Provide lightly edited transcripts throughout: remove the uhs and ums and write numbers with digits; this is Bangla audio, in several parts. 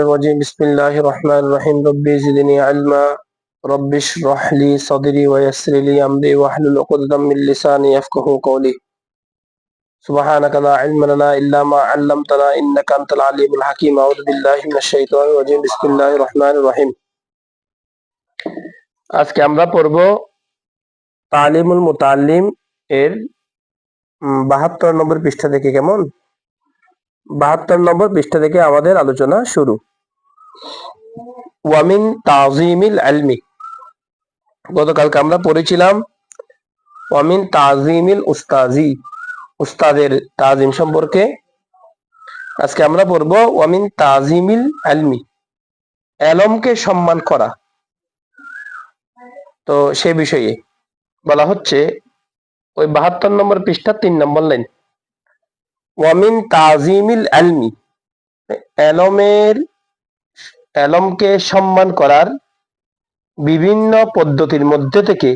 الرجيم بسم الله الرحمن الرحيم ربي زدني علما رب اشرح لي صدري ويسر لي أمري واحلل عقدة من لساني يفقهوا قولي سبحانك لا علم لنا إلا ما علمتنا إنك أنت العليم الحكيم أعوذ بالله من الشيطان الرجيم بسم الله الرحمن الرحيم আজকে আমরা পড়ব তালিমুল মুতাল্লিম এর 72 নম্বর পৃষ্ঠা থেকে। কেমন 72 নম্বর পৃষ্ঠা থেকে আমাদের আলোচনা শুরু। ওয়ামিন তাজিমিল ইলমি, গতকালকে আমরা পড়েছিলাম ওয়ামিন তাজিমিল উস্তাজি, উস্তাদের তাজিম সম্পর্কে। আজকে আমরা পড়ব ওয়ামিন তাজিমিল ইলমি, ইলমকে সম্মান করা। তো সে বিষয়ে বলা হচ্ছে ওই 72 নম্বর পৃষ্ঠা 3 নম্বর লাইন, ওয়ামিন তাজিমিল ইলমি, ইলমকে সম্মান করার বিভিন্ন পদ্ধতির মধ্যে থেকে,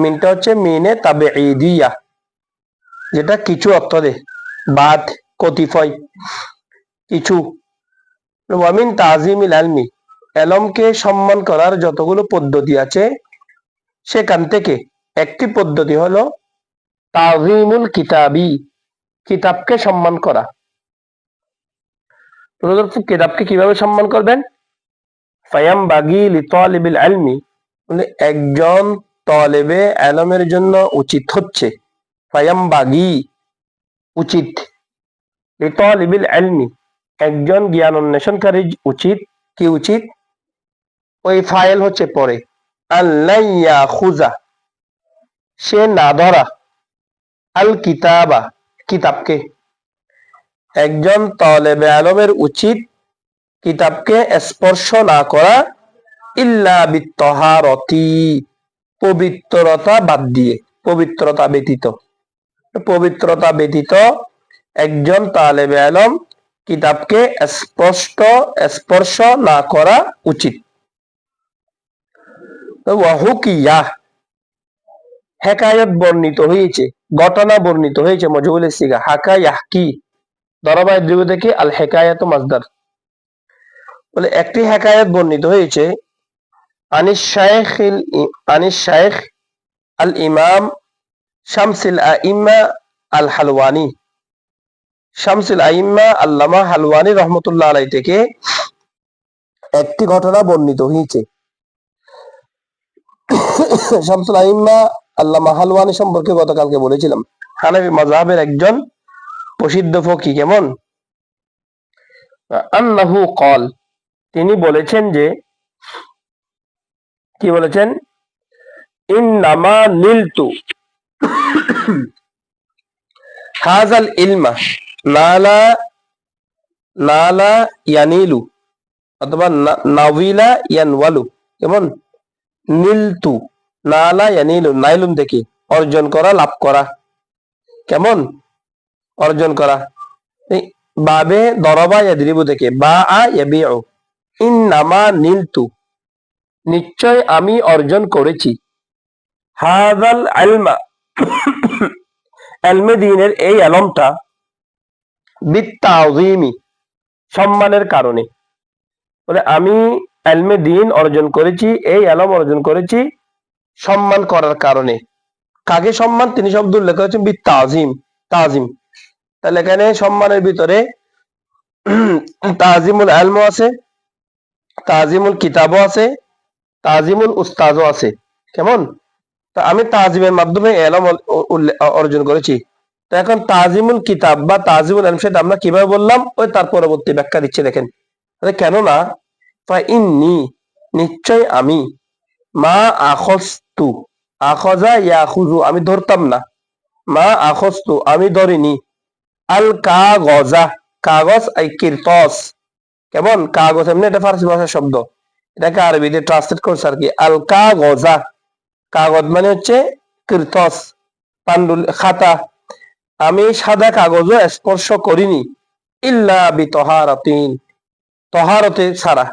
মিনটা হচ্ছে মিনে তাবেঈদিয়া, যেটা কিছু অর্থ দেয়, বাদ, কতিপয়, কিছু। ওয়ামিন তাজিমিল ইলমি, ইলমকে সম্মান করার যতগুলো পদ্ধতি আছে সেখান থেকে একটি পদ্ধতি হলো তাজিমুল কিতাবি, কিতাবকে সম্মান করা। কিতাবকে কিভাবে সম্মান করবেন? ফায়াম বাগি লিতালিবিল ইলমি, একজন তালেবে ইলমের জন্য উচিত হচ্ছে, ফায়াম বাগি উচিত, লিতালিবিল ইলমি একজন জ্ঞান অন্বেষণকারী উচিত, কি উচিত? ওই ফাইল হচ্ছে পরে, আল্লা ইয়াখুযা সে না ধরা, আল কিতাবা কিতাবকে। একজন তালেবে ইলমের উচিত কিতাবকে স্পর্শ না করা, ইল্লা বিত্তহারতি পবিত্রতা বাদ দিয়ে, পবিত্রতা ব্যতীত, পবিত্রতা ব্যতীত একজন তালেবে ইলম কিতাবকে স্পর্শ না করা উচিত। ওয়াহুকিয়া হেকায়ত বর্ণিত হয়েছে, ঘটনা বর্ণিত হয়েছে, মজহুলের সিগা, হাকা ইয়াহকি দরবায় যুগ থেকে আল হেকায়াত মাসদার, বলে একটি হেকায়ত বর্ণিত হয়েছে আনিস শাইখ আল ইমাম শামসুল আইম্মা আল হালওয়ানি, শামসুল আইম্মা আল্লামা হালওয়ানি রহমতুল্লাহ আলাইহি থেকে একটি ঘটনা বর্ণিত হয়েছে। শামসুল আইম্মা আল্লামা হালওয়ানি সম্পর্কে গতকালকে বলেছিলাম, হানাফি মাযহাবের একজন প্রসিদ্ধ ফকি। কেমন আন্নাহু ক্বাল, তিনি বলেছেন যে, কি বলেছেন? ইন্নামা নিলতু হাযাল ইলমা নালা ইয়ানিলু অথবা নাওয়িলা ইয়ানওয়ালু। কেমন নিলতু, নালা ইয়ানিলু, নাইলুন থেকে অর্জন করা, লাভ করা। কেমন অর্জন করা? বাবে দরবা ইয়াদরিবু থেকে বা আ ইয়াবিউ, ইন্নামা নিলতু নিশ্চয় আমি অর্জন করেছি, হাযাল ইলমা ইলমে দ্বীনের এই ইলমটা, বিত্তাযীমি সম্মানের কারণে। বলে আমি ইলমে দ্বীন অর্জন করেছি, এই ইলম অর্জন করেছি সম্মান করার কারণে। কাকে সম্মান? তিনি শব্দ উল্লেখ করেছেন বিত্তাযীম, তাজিম। তাহলে এখানে সম্মানের ভিতরে তাজিমুল ইলম আছে, তাজিমুল কিতাবও আছে, তাজিমুল উস্তাজও আছে। কেমন? তা আমি তাজিমের মাধ্যমে ইলম অর্জন করেছি। তো এখন তাজিমুল কিতাব বা তাজিমুল ইলম সেটা আমরা কিভাবে বললাম, ওই তার পরবর্তী ব্যাখ্যা দিচ্ছে, দেখেন। কেননা ফা ইন্নী নিশ্চয় আমি, মা আখস্তু আখজা ইয়াখুযু আমি ধরতাম না, মা আখস্তু আমি ধরিনি, আল কাগজা কাগজ আই কিরতাস। কেমন কাগজ, এমনি এটা ফারসি ভাষার শব্দ, এটাকে আরবিতে ট্রান্সলেট করছে আর কি, আল কাগজা কাগজ মানে হচ্ছে কিরতাস, পান্ডুল, খাতা। আমি সাদা কাগজও স্পর্শ করিনি, ইল্লা বিতহারাতিন তহারতে ছাড়া।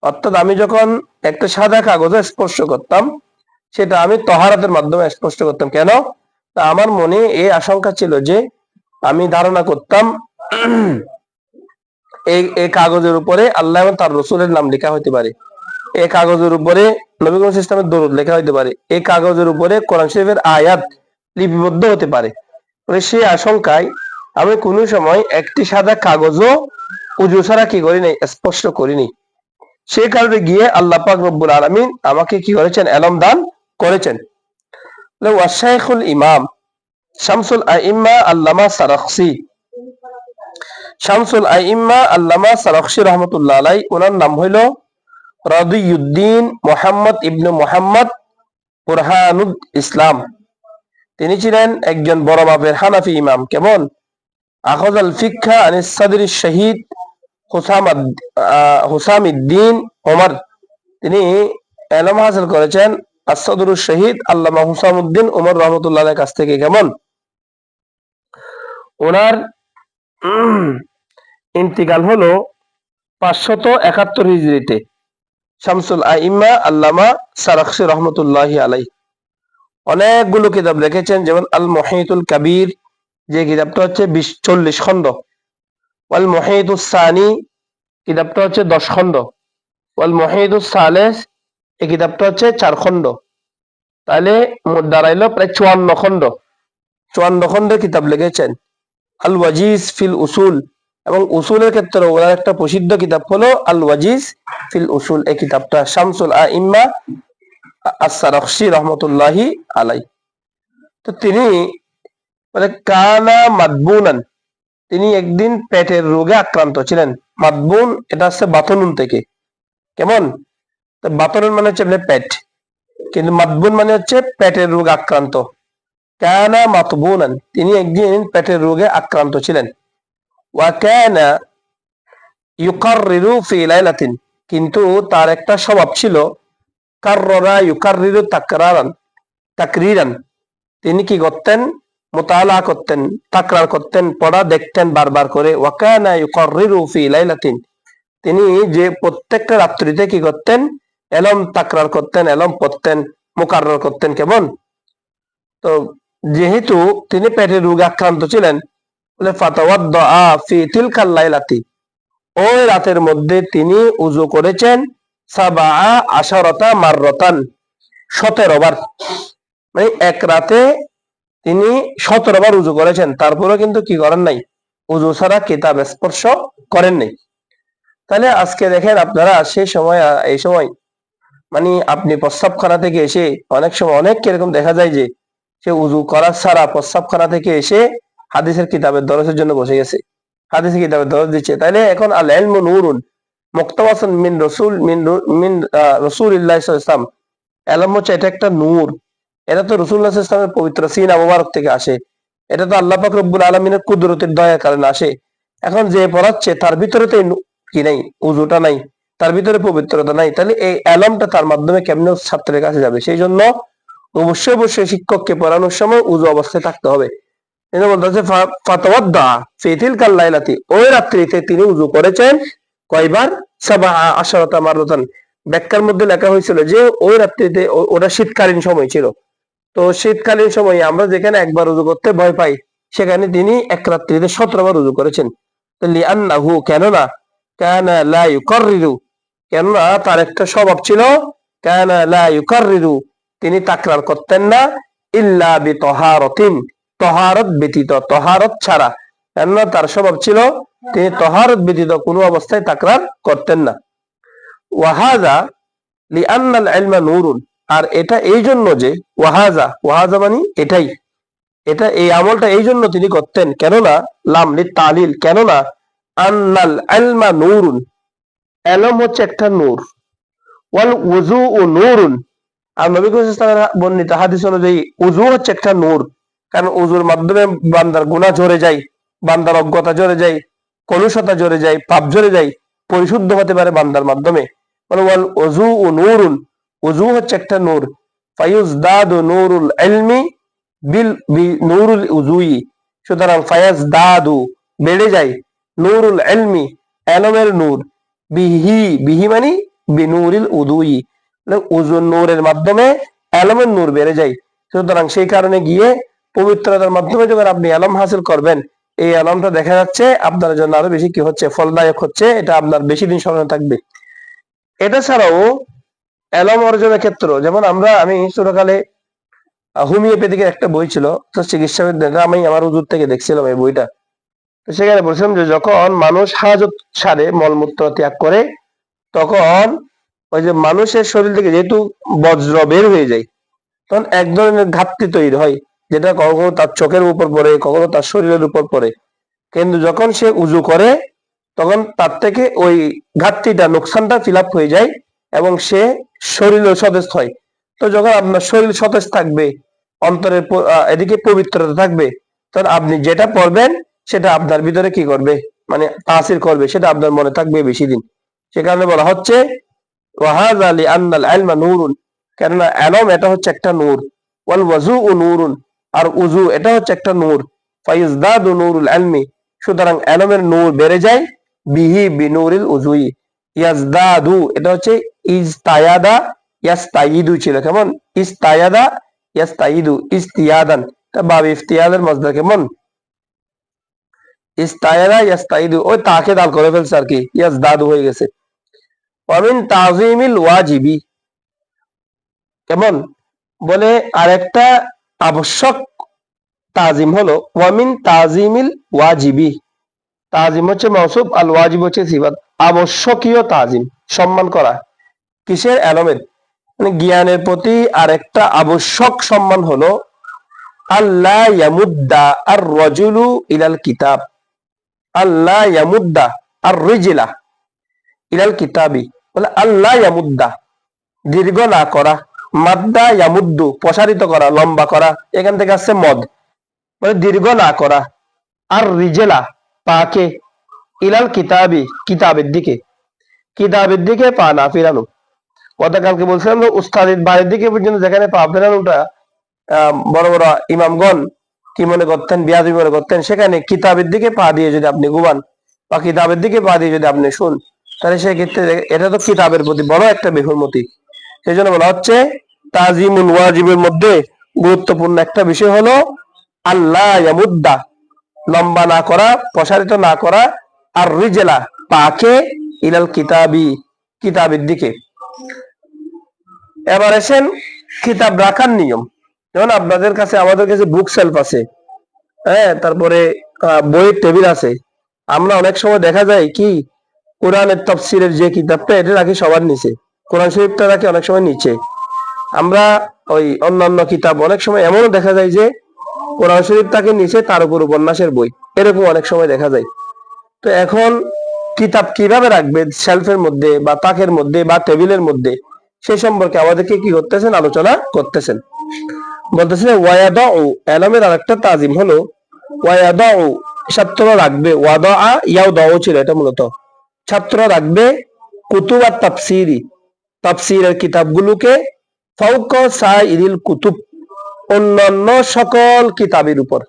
অর্থাৎ আমি যখন একটা সাদা কাগজে স্পর্শ করতাম, সেটা আমি তহারাতের মাধ্যমে স্পর্শ করতাম। কেন? আমার মনে এই আশঙ্কা ছিল যে, আমি ধারণা করতাম এই কাগজের উপরে আল্লাহ এবং তার রসুলের নাম লেখা হতে পারে, এই কাগজের উপরে নবী করিম ইসলামের দরুদ লেখা হতে পারে, এই কাগজের উপরে কোরআন শরীফের আয়াত লিপিবদ্ধ হতে পারে। সেই আশঙ্কায় আমি কোনো সময় একটি সাদা কাগজও উজু ছাড়া কি করি নাই, স্পর্শ করিনি। সেই কারণে গিয়ে আল্লাহ পাক রব্বুল আলামিন আমাকে কি করেছেন, এলম দান করেছেন। ওয়াশাইখুল ইমাম শামসুল আইম্মা আল্লামা সারাখসি, শামসুল আইম্মা আল্লামা সারাখসি রহমতুল্লাহ আলাই, ওনার নাম হইল রাদিউদ্দিন মুহাম্মদ ইবনে মুহাম্মদ বুরহানুল ইসলাম। তিনি ছিলেন একজন বড় মাপের হানাফি ইমাম। কেমন? আখাযাল ফিকহা আনিস সাদরি শহীদ হুসামউদ্দিন ওমর, তিনি ইলম হাসিল করেছেন আস-সাদরুশ শহীদ আল্লামা হুসামউদ্দিন ওমর রহমতুল্লাহ আলাইহির কাছ থেকে। কেমন? ওনার ইন্তিকাল হলো 571 হিজরিতে। শামসুল আইম্মা আল্লামা সারাখসি রহমতুল্লাহি আলাইহি অনেকগুলো কিতাব লিখেছেন, যেমন আল মুহিতুল কাবীর, যে কিতাবটা হচ্ছে 40 খণ্ড, ওয়াল মুহিতুস সানি কিতাবটা হচ্ছে 10 খণ্ড, ওয়াল মুহিতুস সালিস এই কিতাবটা হচ্ছে 4 খণ্ড। তাহলে মোট দাঁড়াইলো প্রায় 54 খণ্ড, 54 খণ্ডের কিতাব লিখেছেন। আল ওয়াজিজ ফিল উসুল, এবং উসুলের ক্ষেত্রে ওনার একটা প্রসিদ্ধ কিতাব হলো আল ওয়াজিজ ফিল উসুল। এই কিতাবটা শামসুল আইম্মা আস-সারাখসি রহমতুল্লাহি আলাই। তো তিনি কানা মাদবুনান, তিনি একদিন পেটের রোগে আক্রান্ত ছিলেন। মাদবুন এটা হচ্ছে বাতনুন থেকে। কেমন? তো বাতনুন মানে হচ্ছে পেট, কিন্তু মাদবুন মানে হচ্ছে পেটের রোগে আক্রান্ত। কানা মাতবুনান, তিনি একদিন পেটের রোগে আক্রান্ত ছিলেন। ওয়া কানা ইউকাররিরু ফি লাইলাতিন, কিন্তু তার একটা স্বভাব ছিল কাররা ইউকাররিরু তাকরিরান, তিনি কি করতেন, মুতালা করতেন, তাকরার করতেন, পড়া দেখতেন বারবার করে। ওয়া কানা ইউকাররিরু ফি লাইলাতিন, তিনি যে প্রত্যেকটা রাত্রিতে কি করতেন, এলম তাকরার করতেন, এলম পড়তেন, মুকাররর করতেন। কেমন? তো যেহেতু তিনি পেটের রোগে আক্রান্ত ছিলেন, বলে ফাতাওয়াদ্দা ফি তিলকাল লাইলাতি, ওই রাতের মধ্যে তিনি উযু করেছেন 17 মাররাতান, 17 বার। মানে এক রাতে তিনি 17 বার উযু করেছেন, তারপরে কিন্তু কি করেন নাই, উযু ছাড়া কিতাব স্পর্শ করেন নাই। তাহলে আজকে দেখেন আপনারা, সেই সময় এই সময় মানে আপনি প্রস্রাবখানা থেকে এসে অনেক সময় অনেক কিরকম দেখা যায় যে সে উযু করা ছাড়া প্রস্রাবখানা থেকে এসে হাদিসের কিতাবের দরসের জন্য বসে গেছে, হাদিসের কিতাবের দরস দিচ্ছে। তাইলে এখন আল ইলমু নূরুন মুক্তাবাসান মিন রাসূলিল্লাহ সাল্লাল্লাহু আলাইহি ওয়াসাল্লাম, ইলম হচ্ছে এটা একটা নূর, এটা তো রাসূলুল্লাহ সাল্লাল্লাহু আলাইহি ওয়াসাল্লামের পবিত্র সিনা মুবারক থেকে আসে, এটা তো আল্লাহ পাক রব্বুল আলামিনের কুদরতের দয়ার কারণে আসে। এখন যে পড়াচ্ছে তার ভিতরে তো কি নাই, উযুটা নাই, তার ভিতরে পবিত্রতা নাই, তাহলে এই ইলমটা তার মাধ্যমে কেমনে ছাত্রের কাছে যাবে? সেই জন্য অবশ্যই অবশ্যই শিক্ষককে পড়ানোর সময় উযু অবস্থায় থাকতে হবে। এটা বলতেছে ফাতাওয়াদ্দা ফি তিলকাল লাইলাতি, ওই রাত্রিতে তিনি উযু করেছেন কয়বার? 17 মাররাতান। ব্যাখ্যার মধ্যে লেখা হয়েছিল যে ওই রাত্রিতে, ওটা শীতকালীন সময় ছিল, তো শীতকালীন সময়ে আমরা যেখানে একবার উযু করতে ভয় পাই, সেখানে তিনি এক রাত্রিতে 17 বার উযু করেছেন। তো লিআন্নাহু, কেননা কানা লা ইউকাররিরু, কেননা তার একটা স্বভাব ছিল, কানা লা ইউকাররিরু, তিনি তাকরার করতেন না, ইল্লা বিতহারাতিন, তহারত ব্যতীত, তহারত ছাড়া। কেননা তার স্বভাব ছিল তিনি তহারত ব্যতীত কোনো অবস্থায় তাকরার করতেন না। ওয়াহাযা লিআন্নাল ইলমা নূরুন, আর এটা এই জন্য যে ওয়াহাযা মানে এটাই, এটা এই আমলটা এই জন্য তিনি করতেন, কেননা লাম লিতালিল, কেননা আন্নাল ইলমা নূরুন, ইলম হচ্ছে একটা নূর, ওয়াল ওযুউ নূরুন, আর নবী করিম সাল্লাল্লাহু আলাইহি ওয়াসাল্লাম বর্ণিত হাদিস অনুযায়ী ওযু হচ্ছে একটা নূর। কারণ ওযুর মাধ্যমে বান্দার গুনাহ ঝরে যায়, বান্দার অজ্ঞতা ঝরে যায়, কলুষতা ঝরে যায়, পাপ ঝরে যায়, পরিশুদ্ধ হতে পারে বান্দার মাধ্যমে। মানে ওয়াল ওযুউ নূরুন, ওযু হচ্ছে একটা নূর। ফায়ুজদাদু নূরুল ইলমি বিল নূরুল উযুই, সুতরাং ফায়াজদাদু বেড়ে যায়, নূরুল ইলমি ইলমের নূর, বিহি মানে বিনূরিল উযুই, উযুর নূরের মাধ্যমে ইলমের নূর বেড়ে যায়। সুতরাং সেই কারণে গিয়ে পবিত্রতার মাধ্যমে যখন আপনি ইলম হাসিল করবেন, এই আলমটা দেখা যাচ্ছে আপনার জন্য আরো বেশি কি হচ্ছে, ফলদায়ক হচ্ছে, এটা আপনার বেশি দিন স্মরণে থাকবে। এটা ছাড়াও এলম অর্জনের ক্ষেত্র, যেমন আমি ছোটকালে হোমিওপ্যাথিকের একটা বই ছিল, তো চিকিৎসা বিজ্ঞান, আমি আমার হুজুর থেকে দেখছিলাম এই বইটা। তো সেখানে বলছিলাম যে যখন মানুষ হাজত সারে, মলমূত্র ত্যাগ করে, তখন ওই যে মানুষের শরীর থেকে যেহেতু বজ্র বের হয়ে যায়, তখন এক ধরনের ঘাটতি তৈরি হয়, যেটা কখনো তার চোখের উপর পড়ে, কখনো তার শরীরের উপর পড়ে। কিন্তু যখন সে উজু করে, তখন তার থেকে ওই ঘাটতিটা, নোকসানটা ফিল আপ হয়ে যায়, এবং সে শরীরও সতেজ হয়। তো যখন আপনার শরীর সতেজ থাকবে, অন্তরের এদিকে পবিত্রতা থাকবে, তখন আপনি যেটা পড়বেন সেটা আপনার ভিতরে কি করবে, মানে তাসির করবে, সেটা আপনার মনে থাকবে বেশি দিন। সে কারণে বলা হচ্ছে ওয়াহাযা লিআন্নাল ইলমা নূরুন, কেননা ইলম এটা হচ্ছে একটা নূর, ওয়াল ওয়াজুউ নূরুন, আর উজু এটা হচ্ছে একটা নূর, ফাইজদাদু নূরুল ইলমি, সুতরাং ইলমের নূর বেড়ে যায়, বিহি বিনুরিল উজুই, ইয়াজদাদু এটা হচ্ছে ইজতায়াদা ইয়াস্তাইদু ছিল, কেমন ইজতায়াদা ইয়াস্তাইদু ইস্তিয়াদান, তা বাব ইফতিয়াদের মজদা, কেমন ইস্তায়াদা ইয়াস্তাইদু, ওই তাকে দাল করে ফেলছে আর কি, ইয়াজদাদু হয়ে গেছে। ওয়ামিন তাজিমিল ওয়াজিবি, কেমন বলে আরেকটা আবশ্যক তাজিম হলো ওয়ামিন তাজিমিল ওয়াজিবি, তাজিম হচ্ছে মওসুফ, আল ওয়াজিব হচ্ছে সিফাত। আবশ্যকীয় তাজিম, সম্মান করা কিসের, এলমের, মানে জ্ঞানের প্রতি আরেকটা আবশ্যক সম্মান হলো আল্লাহ ইয়ামুদ্দা আর রজুলু ইলাল কিতাব, আল্লাহ ইয়ামুদ্দা আর রিজিলা ইলাল কিতাবি, বলে আল্লাহ ইয়ামুদ্দা দীর্ঘ না করা, মাদ্দা ইয়ামুদ্দু প্রসারিত করা, লম্বা করা, এখান থেকে আসছে মদ, মানে দীর্ঘ না করা, আর রিজেলা পাকে, ইলাল কিতাবি কিতাবের দিকে, কিতাবের দিকে পা না ফিরানো। গতকালকে বলছিলাম যে উস্তাদের বাড়ির দিকে পর্যন্ত যেখানে পা ফেরানোটা বড় বড় ইমামগণ কি মনে করতেন, বিয়াদি মনে করতেন, সেখানে কিতাবের দিকে পা দিয়ে যদি আপনি ঘুমান, বা কিতাবের দিকে পা দিয়ে যদি আপনি শুন, তাহলে সেই ক্ষেত্রে এটা তো কিতাবের প্রতি বড় একটা বেহুরমতি। সেই জন্য বলা হচ্ছে তাজিমুল ওয়াজিবের মধ্যে গুরুত্বপূর্ণ একটা বিষয় হলো আল্লাহ ইয়ামুদ্দা, লম্বা না করা, প্রসারিত না করা, আর রিজেলা পাকে, ইলাল কিতাবি কিতাবের দিকে। এবার আসেন কিতাব রাখার নিয়ম। যেমন আপনাদের কাছে, আমাদের কাছে বুক সেলফ আছে, হ্যাঁ, তারপরে বইয়ের টেবিল আছে। আমরা অনেক সময় দেখা যায় কি, কোরআনের তাফসীরের যে কিতাবটা, এটা রাখি সবার নিচে, কোরআন শরীফটা রাখি অনেক সময় নিচে। আমরা ওই অন্যান্য কিতাব অনেক সময় এমনও দেখা যায় যে কোরআন শরীফ থাকে নিচে, তার উপর উপন্যাসের বই, এরকম অনেক সময় দেখা যায়। তো এখন কিতাব কিভাবে রাখবে শেলফের মধ্যে বা তাকের মধ্যে বা টেবিলের মধ্যে, সে সম্পর্কে আমাদেরকে কি করতেছেন, আলোচনা করতেছেন। বলতেছেন ওয়াদাউ, এলমের আরেকটা তাজিম হলো ওয়াদাউ, ছাত্র রাখবে, ওয়াদা ইয়াও দাও ছিল এটা মূলত, ছাত্র রাখবে কুতুব আর তাফসিরি, তাফসিরের কিতাবগুলোকে, ফাওকা সাইরিল কুতুব, অন্যান্য সকল কিতাবের উপর।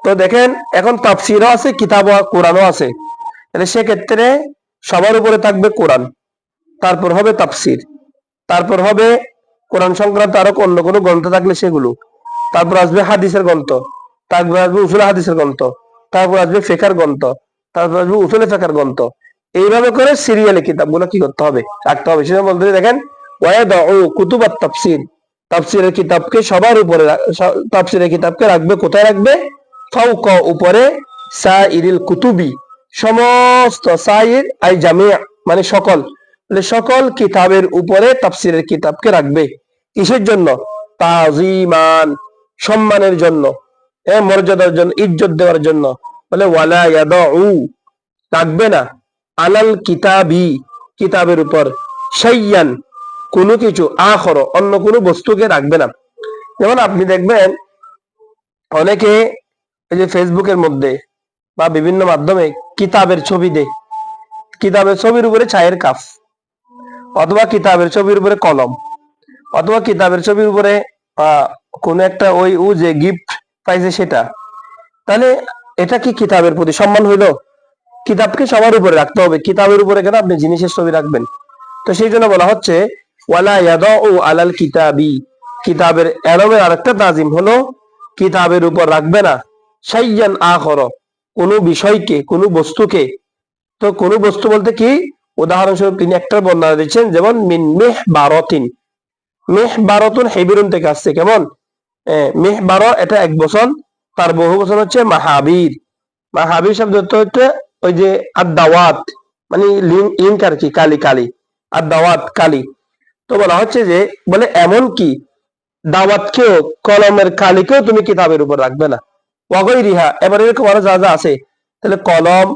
তো দেখেন এখন তাফসিরও আছে, কিতাব কোরআনও আছে, তাহলে সেক্ষেত্রে সবার উপরে থাকবে কোরআন, তারপর হবে তাফসির, তারপর হবে কোরআন সংক্রান্ত আরো অন্য কোনো গ্রন্থ থাকলে সেগুলো, তারপর আসবে হাদিসের গ্রন্থ, তারপর আসবে উসুল হাদিসের গ্রন্থ, তারপর আসবে ফিকহের গ্রন্থ, তারপর আসবে উসুলে ফিকহের গ্রন্থ। এইভাবে করে সিরিয়ালে কিতাবগুলো কি করতে হবে, রাখতে হবে। সেটা বলতে দেখেন ওয়াদাউ কুতুবাত তাফসির, তাফসিরের কিতাবকে সবার উপরে, তাফসিরের কিতাবকে রাখবে কোথায়, রাখবে ফাওকা উপরে, সাইরিল কুতুবি সমস্ত, সাইর আই জামিয়া মানে সকল, সকল কিতাবের উপরে তাফসিরের কিতাবকে রাখবে, কিসের জন্য, তাজিমান সম্মানের জন্য, মর্যাদার জন্য, ইজ্জত দেওয়ার জন্য। বলে ওয়ালা ইয়াদাউ রাখবে না, আলাল কিতাবি কিতাবের উপর, শাইয়ান কোনো কিছু, আখর অন্য কোনো বস্তুকে রাখবে না। যেমন আপনি দেখবেন অনেকে এই যে ফেসবুকের মধ্যে বা বিভিন্ন মাধ্যমে কিতাবের ছবি দেয়, কিতাবের ছবির উপরে চায়ের কাপ, অথবা কিতাবের ছবির উপরে কলম, অথবা কিতাবের ছবির উপরে কোন একটা ওই ও যে গিফট পাইছে সেটা। তাহলে এটা কি কিতাবের প্রতি সম্মান হইলো? কিতাবকে সবার উপরে রাখতে হবে, কিতাবের উপরে কেন আপনি জিনিসের ছবি রাখবেন? তো সেই জন্য বলা হচ্ছে ওয়ালা ইয়াদাউ আলাল কিতাবি, কিতাবের এলমের আরেকটা তাজিম হলো কিতাবের উপর রাখবে না শাইয়ান আখর, কোনো বিষয়কে, কোনো বস্তুকে। তো কোনো বস্তু বলতে কি, উদাহরণস্বরূপ তিনি একটা বর্ণনা দিচ্ছেন, যেমন মিন মিহবারাতিন। মিহবারাতুন হেবিরুন থেকে আসছে, কেমন? মিহবার এটা এক বচন, তার বহু বচন হচ্ছে মাহাবীর। মাহাবীর শব্দ হচ্ছে ওই যে আদ-দাওয়াত, মানে ইঙ্ক আর কি, কালি কালি, আদ-দাওয়াত কালি। তো বলা হচ্ছে যে, বলে এমন কি দাওয়াতকেও, কলমের কালিকেও তুমি কিতাবের উপর রাখবে না। ওয়াগই রিহা, এবার এরকম আরো যা যা আছে, তাহলে কলম,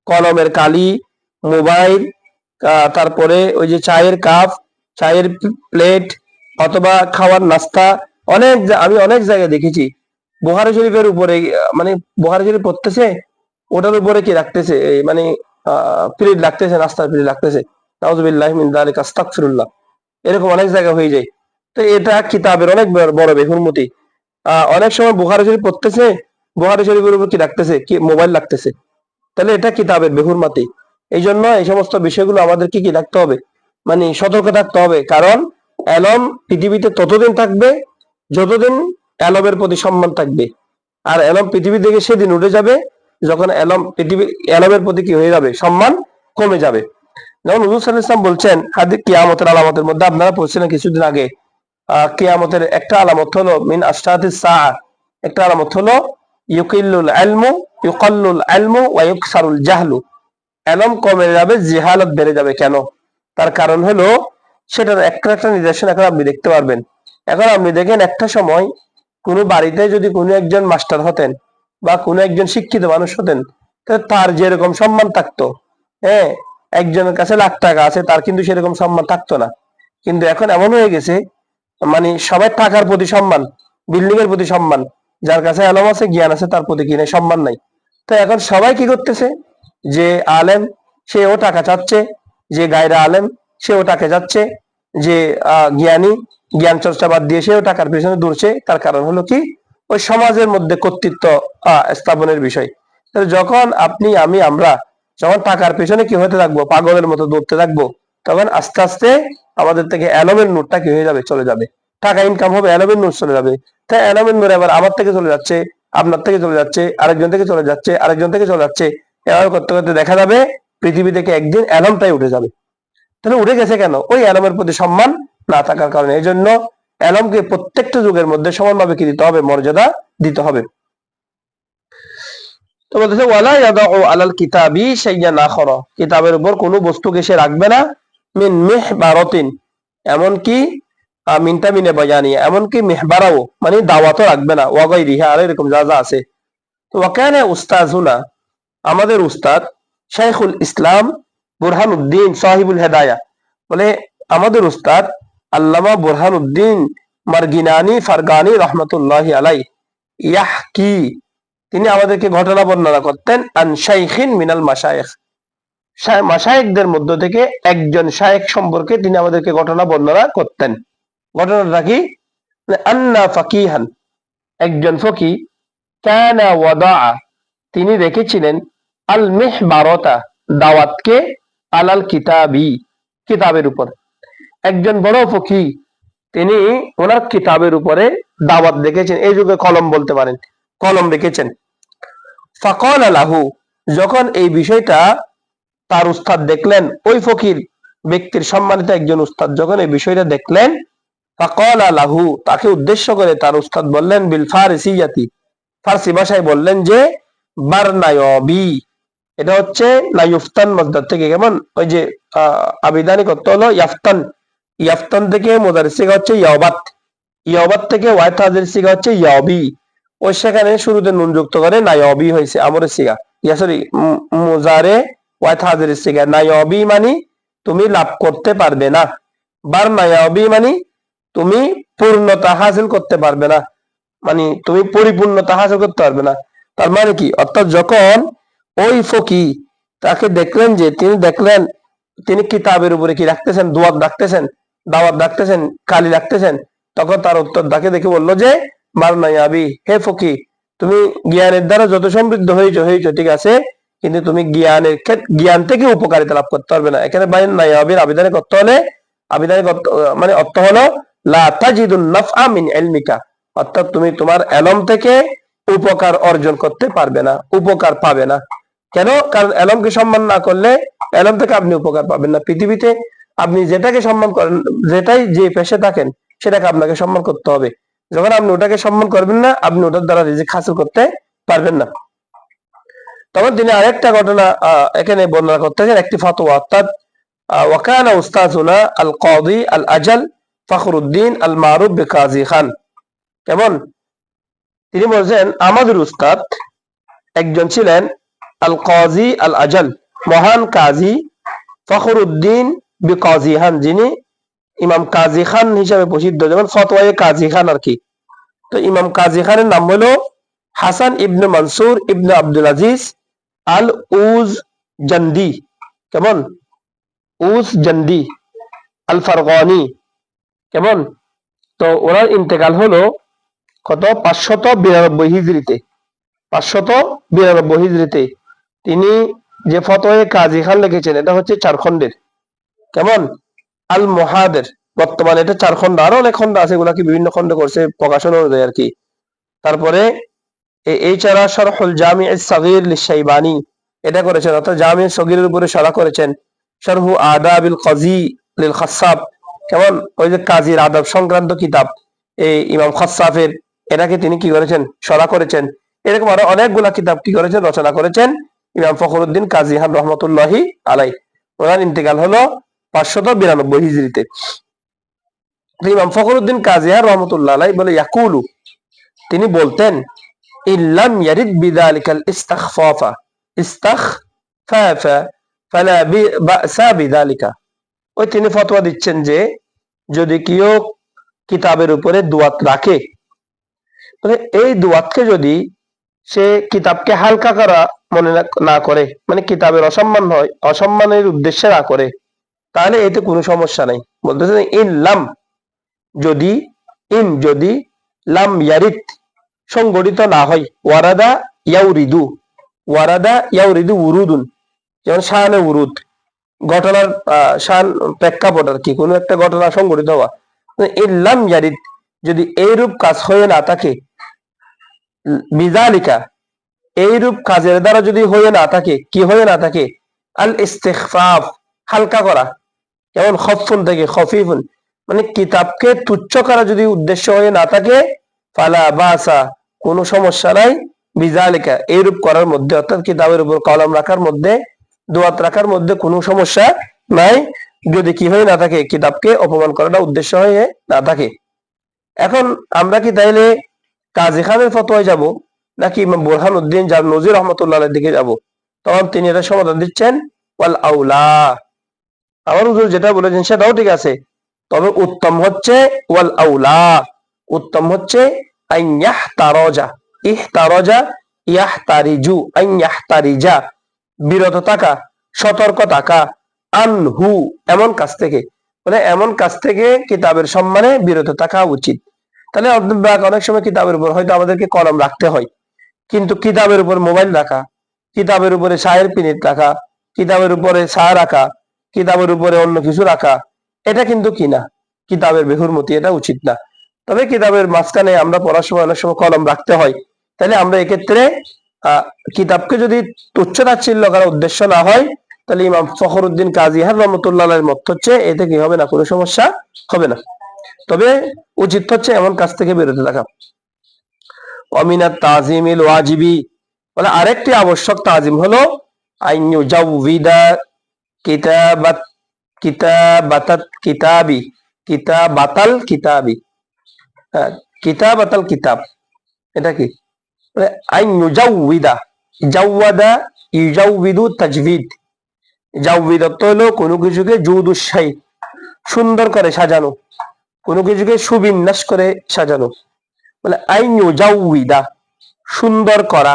কলমের কালি, মোবাইল, তারপরে ওই যে চায়ের কাপ, চায়ের প্লেট, অথবা খাওয়ার নাস্তা, আমি অনেক জায়গায় দেখেছি বুখারী শরীফের উপরে, মানে বুখারী শরীফ পড়তেছে, ওটার উপরে কি রাখতেছে, এই মানে প্লেট রাখতেছে, নাস্তার প্লেট রাখতেছে। নাউযুবিল্লাহি মিন যালিকা, আস্তাগফিরুল্লাহ। এরকম অনেক জায়গা হয়ে যায়। তো এটা কিতাবের অনেক বড় বেহুরমতি। অনেক সময় বুখারী শরীফ পড়তেছে, বুখারী শরীফের উপর কি রাখতেছে, কি মোবাইল রাখতেছে। তাহলে এটা কিতাবের বেহুরমতি। এই জন্য এই সমস্ত বিষয়গুলো আমাদেরকে কি রাখতে হবে, মানে সতর্ক থাকতে হবে। কারণ এলম পৃথিবীতে ততদিন থাকবে যতদিন এলমের প্রতি সম্মান থাকবে। আর এলম পৃথিবী থেকে সেদিন উঠে যাবে যখন এলমের প্রতি কি হয়ে যাবে, সম্মান কমে যাবে। যেমন হুজুর সাল্লাল্লাহু আলাইহি ওয়াসাল্লাম বলছেন, হাদিস কিয়ামতের আলামতের মধ্যে আপনারা পড়ছিলেন কিছুদিন আগে, কিয়ামতের একটা আলামত হলো মিন আশরাতিস সাআ, একটা আলামত হলো ইউকাল্লুল ইলমু ওয়া ইউকসারুল জাহলু, এলম কমে যাবে, জিহালত বেড়ে যাবে। কেন? তার কারণ হলো, সেটার একটা একটা নিদর্শন এখন আপনি দেখতে পারবেন। এখন আপনি দেখেন, একটা সময় কোনো বাড়িতে যদি কোনো একজন মাস্টার হতেন বা কোনো একজন শিক্ষিত মানুষ হতেন, তাহলে তার যেরকম সম্মান থাকতো, হ্যাঁ, একজনের কাছে লাখ টাকা আছে, তার কিন্তু সেরকম সম্মান থাকতো না। কিন্তু এখন এমন হয়ে গেছে, মানে সবাই টাকার প্রতি সম্মান, বিল্ডিং এর প্রতি সম্মান, যার কাছে আলম আছে, জ্ঞান আছে, তার প্রতি কি নাই, সম্মান নাই। তো এখন সবাই কি করতেছে, যে আলেম সেও টাকা চাচ্ছে, যে গায়রা আলেম সেও টাকা যাচ্ছে, যে জ্ঞানী জ্ঞান চর্চা বাদ দিয়ে সেও টাকার পেছনে দৌড়ছে। তার কারণ হলো কি, ওই সমাজের মধ্যে কর্তৃত্ব স্থাপনের বিষয়। তাহলে যখন আপনি, আমরা যখন টাকার পেছনে কি হতে থাকবো, পাগলের মতো দৌড়তে থাকবো, তখন আস্তে আস্তে আমাদের থেকে এলমের নূরটা কি হয়ে যাবে, চলে যাবে। টাকা ইনকাম হবে, এলমের নূর চলে যাবে। তাই এলমের নূর এবার আমার থেকে চলে যাচ্ছে, আপনার থেকে চলে যাচ্ছে, আরেকজন থেকে চলে যাচ্ছে, আরেকজন থেকে চলে যাচ্ছে। এভাবে করতে করতে দেখা যাবে পৃথিবী থেকে একদিন এলমটাই উঠে যাবে। তাহলে উঠে গেছে কেন? ওই এলমের প্রতি সম্মান না থাকার কারণে। এই জন্য এলমকে প্রত্যেকটা যুগের মধ্যে সমানভাবে কি দিতে হবে, মর্যাদা দিতে হবে। তো বলতেছে ওয়ালা ইয়াদাউ আলাল কিতাবি শাইয়ান আখরা, কিতাবের উপর কোনো বস্তুকে সে রাখবে না, মিন মিহবারাতিন, এমন কি মিনটা মিনে বায়ানি, এমন কি মিহবারাও মানে দাওয়াতও রাখবে না, ওয়া গায়রিহা, আর এরকম যা যা আছে। তো ওয়াকানা উস্তাজুনা, আমাদের উস্তাদ শাইখুল ইসলাম বুরহানুদ্দিন সাহিবুল হেদায়া, বলে আমাদের উস্তাদ আল্লামা বুরহানুদ্দিন মারগিনানি ফারগানি রহমতুল্লাহি আলাই, ইয়াহকি, তিনি আমাদেরকে ঘটনা বর্ণনা করতেন, আন শাইখিন মিনাল মাশায়েখ, মাশায়েখদের মধ্য থেকে একজন শায়েখ সম্পর্কে তিনি আমাদেরকে ঘটনা বর্ণনা করতেন। ঘটনাটা কি? আন্না ফাকিহান, একজন ফকি, কানা ওয়াদা, তিনি রেখেছিলেন আল মিহবারতা, দাওয়াতকে, আলাল কিতাবি, কিতাবের উপর। একজন বড় ফকি, তিনি ওনার কিতাবের উপরে দাওয়াত রেখেছেন, এই যুগে কলম বলতে পারেন, কলম রেখেছেন। ফাকাল লাহু, যখন এই বিষয়টা তার উস্তাদ দেখলেন, ওই ফকির ব্যক্তির সম্মানিত একজন উস্তাদ যখন এই বিষয়টা দেখলেন, ফাকাল লাহু, তাকে উদ্দেশ্য করে তার উস্তাদ বললেন, বিল ফারসিয়াতি, ফার্সি ভাষায় বললেন যে বারনায়বি, এটা হচ্ছে নাইফতান মসদার থেকে, কেমন ওই যে আবিধানিক অর্থ হলো ইয়াফতান, ইয়াফতান থেকে মুদারিস সিগা হচ্ছে ইয়াবাত, ইয়াবাত থেকে ওয়াইত হাজির সিগা হচ্ছে ইয়াবি, ওই সেখানে শুরুতে নুন যুক্ত করে নায়বি হয়েছে আমরের সিগা, ইয়া সরি মুজারে ওয়াইত হাজির সিগা। নায়বি মানে তুমি লাভ করতে পারবে না, বার নায়বি মানে তুমি পূর্ণতা হাসিল করতে পারবে না, মানে তুমি পরিপূর্ণতা হাসিল করতে পারবে না। তার মানে কি, অর্থাৎ যখন ওই ফকি তাকে দেখলেন, যে তিনি দেখলেন তিনি কিতাবের উপরে কি রাখতেছেন, দোয়াত রাখতেছেন, দাওয়াত রাখতেছেন, কালি রাখতেছেন, তখন তার উত্তর তাকে দেখে বললো যে মারনায়াবি, হে ফকি, তুমি জ্ঞানের দ্বারা যত সমৃদ্ধ হয়েছো ঠিক আছে, কিন্তু তুমি জ্ঞান থেকে উপকারিতা লাভ করতে পারবে না। এখানে বাইন নায়াবির আবিধানিক অর্থ হলে, আবিধানিক মানে অর্থ হলো লা তাজিদুন নাফআ মিন ইলমিকা, অর্থাৎ তুমি তোমার এলম থেকে উপকার অর্জন করতে পারবে না, উপকার পাবে না। কেন? কারণ এলমকে সম্মান না করলে এলম থেকে আপনি উপকার পাবেন না। পৃথিবীতে আপনি যেটাকে সম্মান করেন, যেটাই যে পেশে থাকেন, সেটাকে আপনাকে সম্মান করতে হবে। যখন আপনি ওটাকে সম্মান করবেন না, আপনি ওটার দ্বারা রিজিক হাসিল করতে পারবেন না। তখন তিনি আরেকটা ঘটনা এখানে বর্ণনা করতেছেন, একটি ফতোয়া, অর্থাৎ ওয়াকানা উস্তাজুনা আল কাদি আল আজাল ফখরুদ্দিন আল মারুফ বিকাজী খান। কেমন? তিনি বলছেন আমাদের উস্তাদ একজন ছিলেন আল কাজী আল আজাল, মহান কাজী, ফখরুদ্দিন বিকাজী খান, যিনি ইমাম কাজী খান হিসাবে প্রসিদ্ধ, যেমন ফতোয়ায়ে কাজী খান আর কি। তো ইমাম কাজী খানের নাম হলো হাসান ইবনে মনসুর ইবনে আব্দুল আজিজ আল উজ জন্দি। কেমন? উজ জন্দি আল ফারগানি। কেমন? তো ওনার ইন্তেকাল হলো কত? 592 হিজরিতে। 592 হিজরিতে তিনি যে ফতোয়ায়ে কাজী খান লিখেছেন, এটা হচ্ছে 4 খণ্ডের। কেমন? আল মুহাদের, বর্তমানে এটা 4 খণ্ড, আরো অনেক খণ্ড আছে, এগুলা কি বিভিন্ন খণ্ড করছে প্রকাশন অনুযায়ী আর কি। তারপরে এই ছাড়া শরহুল জামি আস-সাগীর লিশ-শাইবানি, এটা করেছেন, অর্থাৎ জামি সগীরের উপরে শরহ করেছেন। শরহু আদাবিল কাজী লিল খাসসাব, কেমন? ওই যে কাজীর আদব সংক্রান্ত কিতাব, এই ইমাম খাসসাফের, এটাকে তিনি কি করেছেন? শরহ করেছেন। এরকম আরো অনেকগুলা কিতাব কি করেছেন? রচনা করেছেন ইমাম ফখরুদ্দিন কাজী খান রহমতুল্লাহি আলাই। ওনার ইন্তেকাল হলো 592 হিজরিতে। ইমাম ফখরুদ্দিন কাজী খান রহমতুল্লাহ আলাই বলে ইয়াকুলু, তিনি বলতেন ইল্লাম ইয়ারিদ বিযালিকাল ইস্তিখফাফা ইস্তিখফাফা ফালা বাসা বিযালিকা। ওই তিনি ফতোয়া দিচ্ছেন যে যদি কেউ কিতাবের উপরে দুয়াত রাখে, মানে এই দুয়াতকে যদি সে কিতাবকে হালকা করা মনে না করে, মানে কিতাবের অসম্মান হয়, অসম্মানের উদ্দেশ্যে না করে, তাহলে এতে কোনো সমস্যা নাই। বলতেছেন ইল্লাম, যদি, যদি লাম ইয়ারিদ সংগঠিত না হয়, ওয়ারাদা ইয়াউরিদু, ওয়ারাদা ইয়াউরিদু উরুদুন, যেমন শানে উরুদ, ঘটনার শান প্রেক্ষাপট আর কি, কোনো একটা ঘটনা সংগঠিত হওয়া। ইল্লাম ইয়ারিদ, যদি এইরূপ কাজ হয়ে না থাকে, বিযালিকা, এইরূপ কাজের দ্বারা যদি হয়ে না থাকে, কি হয়ে না থাকে? আল ইস্তিখফাফ, হালকা করা, যেমন খফফুন থেকে খফিফুন, মানে কিতাবকে তুচ্ছ করা যদি উদ্দেশ্য হয়ে না থাকে, ফালা বাসা, কোনো সমস্যা নাই, বিযালিকা, এইরূপ করার মধ্যে, অর্থাৎ কিতাবের উপর কলম রাখার মধ্যে, দোয়াত রাখার মধ্যে কোনো সমস্যা নাই, যদি কি হয়ে না থাকে? কিতাবকে অপমান করাটা উদ্দেশ্য হয়ে না থাকে। এখন আমরা কি তাইলে কাজী খানের ফতোয়ায় যাব, নাকি ইমাম বুরহানুদ্দিন নজির রহমতুল্লাহের দিকে যাব? তখন তিনি এটা সমাধান দিচ্ছেন, ওয়াল আউলা, আমার হুজুর যেটা বলেছেন সেটাও ঠিক আছে, তবে উত্তম হচ্ছে ওয়াল আউলা, উত্তম হচ্ছে আইয়াহতারাজা, ইহতারাজা ইয়াহতারিজু, আইয়াহতারিজা, বিরত থাকা, সতর্ক থাকা, আনহু, এমন কাজ থেকে, মানে এমন কাজ থেকে কিতাবের সম্মানে বিরত থাকা উচিত। তাহলে অনেক সময় কিতাবের উপর হয়তো আমাদেরকে কলম রাখতে হয়, কিন্তু কিতাবের উপর মোবাইল রাখা, কিতাবের উপরে চায়ের পিনিট রাখা, কিতাবের উপরে চা রাখা, কিতাবের উপরে অন্য কিছু রাখা, এটা কিন্তু কি না, কিতাবের বেহুরমতি, এটা উচিত না। তবে কিতাবের মাঝখানে আমরা পড়ার সময় অনেক সময় কলম রাখতে হয়, তাহলে আমরা এক্ষেত্রে কিতাবকে যদি তুচ্ছ তাচ্ছিল্য করার উদ্দেশ্য না হয়, তাহলে ইমাম ফখরুদ্দিন কাজী খান রহমতুল্লাহের মত হচ্ছে এতে কি হবে না, কোনো সমস্যা হবে না। তবে উচিত হচ্ছে এমন কাজ থেকে বেরোতে থাকা। অমিনাত তাজিমিল ওয়াজিবি, মানে আরেকটি আবশ্যক তাজিম হলো আইনু জাউবিদা কিতাবাত কিতাবাতাত কিতাবি, কিতাবাতাল কিতাবি, কিতাবাতাল কিতাব, এটা কি? আইনু জাউবিদা, জাওয়াদা ইউজাউবিদু তাজবিদ, জাউবিদ অর্থ হলো কোনো কিছুকে জুদুশাই, সুন্দর করে সাজানো, কোনো কিছুকে সুবিন্যাস করে সাজানো, মানে আইনু জাউবিদা, সুন্দর করা,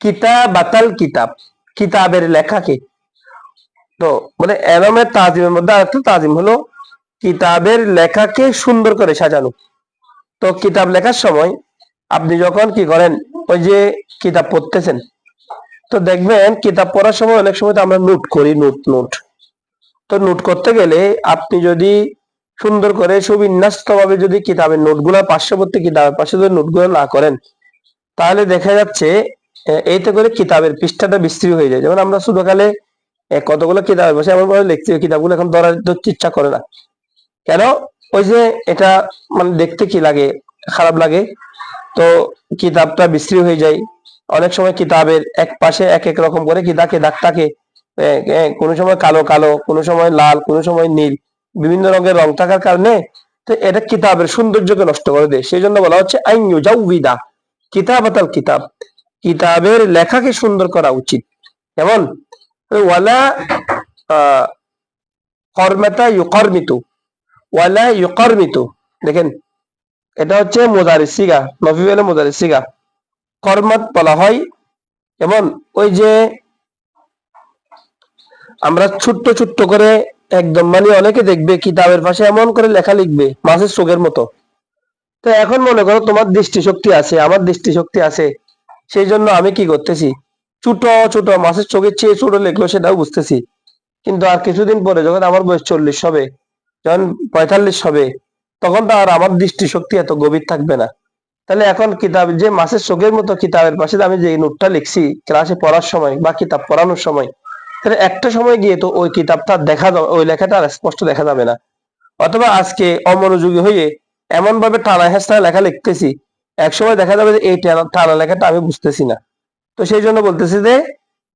কিতাবাতাল কিতাব, কিতাবের লেখাকে। তো মানে এলমের তাজিমের মধ্যে আরেকটা তাজিম হলো কিতাবের লেখাকে সুন্দর করে সাজানো। তো কিতাব লেখার সময় আপনি যখন কি করেন, ওই যে কিতাব পড়তেছেন, তো দেখবেন কিতাব পড়ার সময় অনেক সময় তো আমরা নোট করি, নোট। তো নোট করতে গেলে আপনি যদি সুন্দর করে সুবিন্যস্ত ভাবে যদি কিতাবের নোটগুলো পার্শ্ববর্তী কিতাবের পাশে যদি নোটগুলো না করেন, তাহলে দেখা যাচ্ছে এইতে করে কিতাবের পৃষ্ঠাটা বিস্তৃত হয়ে যায়। যেমন আমরা ছোটকালে কতগুলো কিতাবের বসে এমন ভাবে লিখছি, কিতাবগুলো এখন ধরতে ইচ্ছা করে না। কেন? ওই যে এটা মানে দেখতে কি লাগে, খারাপ লাগে। তো কিতাবটা বিশ্রী হয়ে যায়। অনেক সময় কিতাবের এক পাশে এক এক রকম করে কি দাগ থাকে। কোনো সময় কালো কালো, কোনো সময় লাল, কোনো সময় নীল, বিভিন্ন রঙের রং থাকার কারণে তো এটা কিতাবের সৌন্দর্যকে নষ্ট করে দেয়। সেই জন্য বলা হচ্ছে আইন ইউজাউবিদা কিতাবাতাল কিতাব, কিতাবের লেখাকে সুন্দর করা উচিত। যেমন ওয়ালা কর্মাতা ইউকরমিতু, ওয়ালা ইউকরমিতু, দেখেন এটা হচ্ছে মুদারিস সিগা, নফি হলে মুদারিস সিগা। কর্মাত বলা হয় যেমন ওই যে আমরা ছোট্ট ছোট্ট করে একদম মানে অনেকে দেখবে কিতাবের পাশে এমন করে লেখা লিখবে মাছের চোখের মতো। তো এখন মনে করো তোমার দৃষ্টিশক্তি আছে, আমার দৃষ্টিশক্তি আছে, সেই জন্য আমি কি করতেছি, ছোট ছোট মাছের চোখের চেয়ে ছোট লিখলো সেটাও বুঝতেছি। কিন্তু আর কিছুদিন পরে যখন আমার বয়স 40 হবে, যখন 45 হবে, তখন তো আর আমার দৃষ্টিশক্তি এত গভীর থাকবে না। তাহলে এখন কিতাব যে মাছের চোখের মতো কিতাবের পাশে আমি যে নোটটা লিখছি ক্লাসে পড়ার সময় বা কিতাব পড়ানোর সময়, তাহলে একটা সময় গিয়ে তো ওই কিতাবটা দেখা যাবে, ওই লেখাটা আর স্পষ্ট দেখা যাবে না। অথবা আজকে অমনোযোগী হয়ে এমন ভাবে টানা হেঁচড়া লেখা লিখতেছি, এক সময় দেখা যাবে যে এই টানা লেখাটা আমি বুঝতেছি না। তো সেই জন্য বলতেছি যে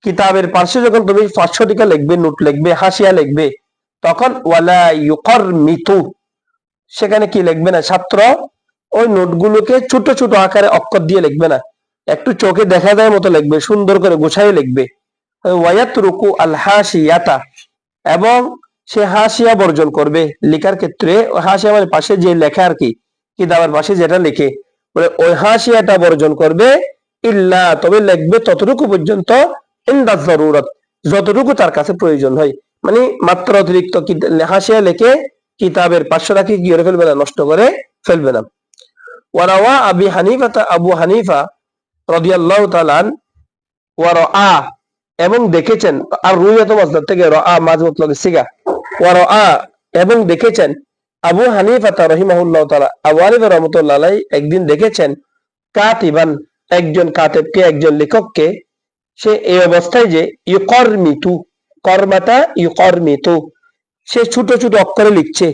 কিতাবের পার্শ্বে যখন তুমি 500 টিকা লিখবে, নোট লিখবে, হাসিয়া লিখবে, তখন ওয়ালা ইউকর মিতু, সেখানে কি লিখবে না, ছাত্র ওই নোটগুলোকে ছোট ছোট আকারে অক্ষর দিয়ে লিখবে না, একটু চোখে দেখা যায় মতো লিখবে, সুন্দর করে গুছাই লিখবে। ওয়ায়াত রুকু আল হাসিয়াতা, এবং সে হাসিয়া বর্জন করবে লেখার ক্ষেত্রে। হাসিয়া মানে পাশে যে লেখা আর কি, কিতাবের পাশে যেটা লিখে, বলে ওই হাসিয়াটা বর্জন করবে। ইল্লা, তবে লিখবে ততটুকু পর্যন্ত, ইনদা জরুরত, যতটুকু তার কাছে প্রয়োজন হয়। মানে মাত্র অতিরিক্ত হাসিয়া লিখে কিতাবের পার্শ্বটা কি করে ফেলবে না, নষ্ট করে ফেলবে না। ওয়ারাওয়া আবি হানিফা, আবু হানিফা রাদিয়াল্লাহু তাআলা ওয়ারা, এবং দেখেছেন, আর রুইয়াত মাসদার থেকে রা মাঝ মুতলাক সিগা, ওয়ারা, এবং দেখেছেন, আবু হানিফা রাহিমাহুল্লাহ তাআলা, আবু হানিফা রাহমাতুল্লাহ আলাইহি একদিন দেখেছেন কাতিবান, একজন কাতিবকে, একজন লেখককে, সে এই অবস্থায় যে ইউকরমিতু, কর্মাতা ইউকরমিতু, সে ছোট ছোট অক্ষরে লিখছে,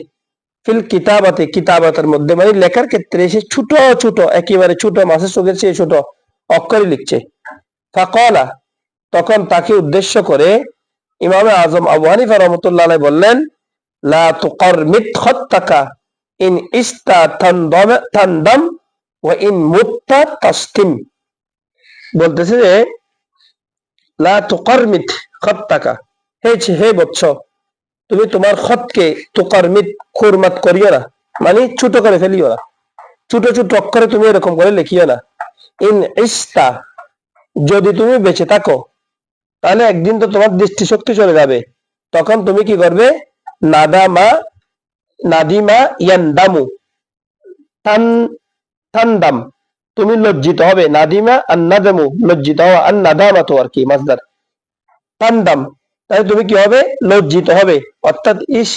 ফিল কিতাবাতে, কিতাবাতের মধ্যে মানে লেখার ক্ষেত্রে সে ছোট ছোট, একেবারে ছোট মাছের চোখের চেয়ে ছোট অক্ষরে লিখছে। ফাকালা, তখন তাকে উদ্দেশ্য করে ইমামে আজম আবু হানিফা রাহমাতুল্লাহ আলাইহি বললেন, লা তুকারমিত খাত্তাকা ইন ইস্তা তানদাম ওয়া ইন মুত্তা তাসতিম। বলতেছে যে লা তুকারমিত খাত্তাকা, হে বৎস, তুমি তোমার খতকে তুকারমিত, খুরমাত করিও না, মানে ছোট করে ফেলিও না, ছোট ছোট অক্ষরে তুমি এরকম করে লিখিও না। ইন ইস্তা, যদি তুমি বেঁচে থাকো, তাহলে একদিন তো তোমার দৃষ্টিশক্তি চলে যাবে, তখন তুমি কি করবে, নাদামা, নাদিমা ইয়ান্দামু, তান তান্দাম, তুমি লজ্জিত হবে। নাদিমা আর নাদামু, লজ্জিত হওয়া, আর নাদামা তো আর কি মাসদার, তান্দাম, তাহলে তুমি কি হবে, লজ্জিত হবে। অর্থাৎ ইস,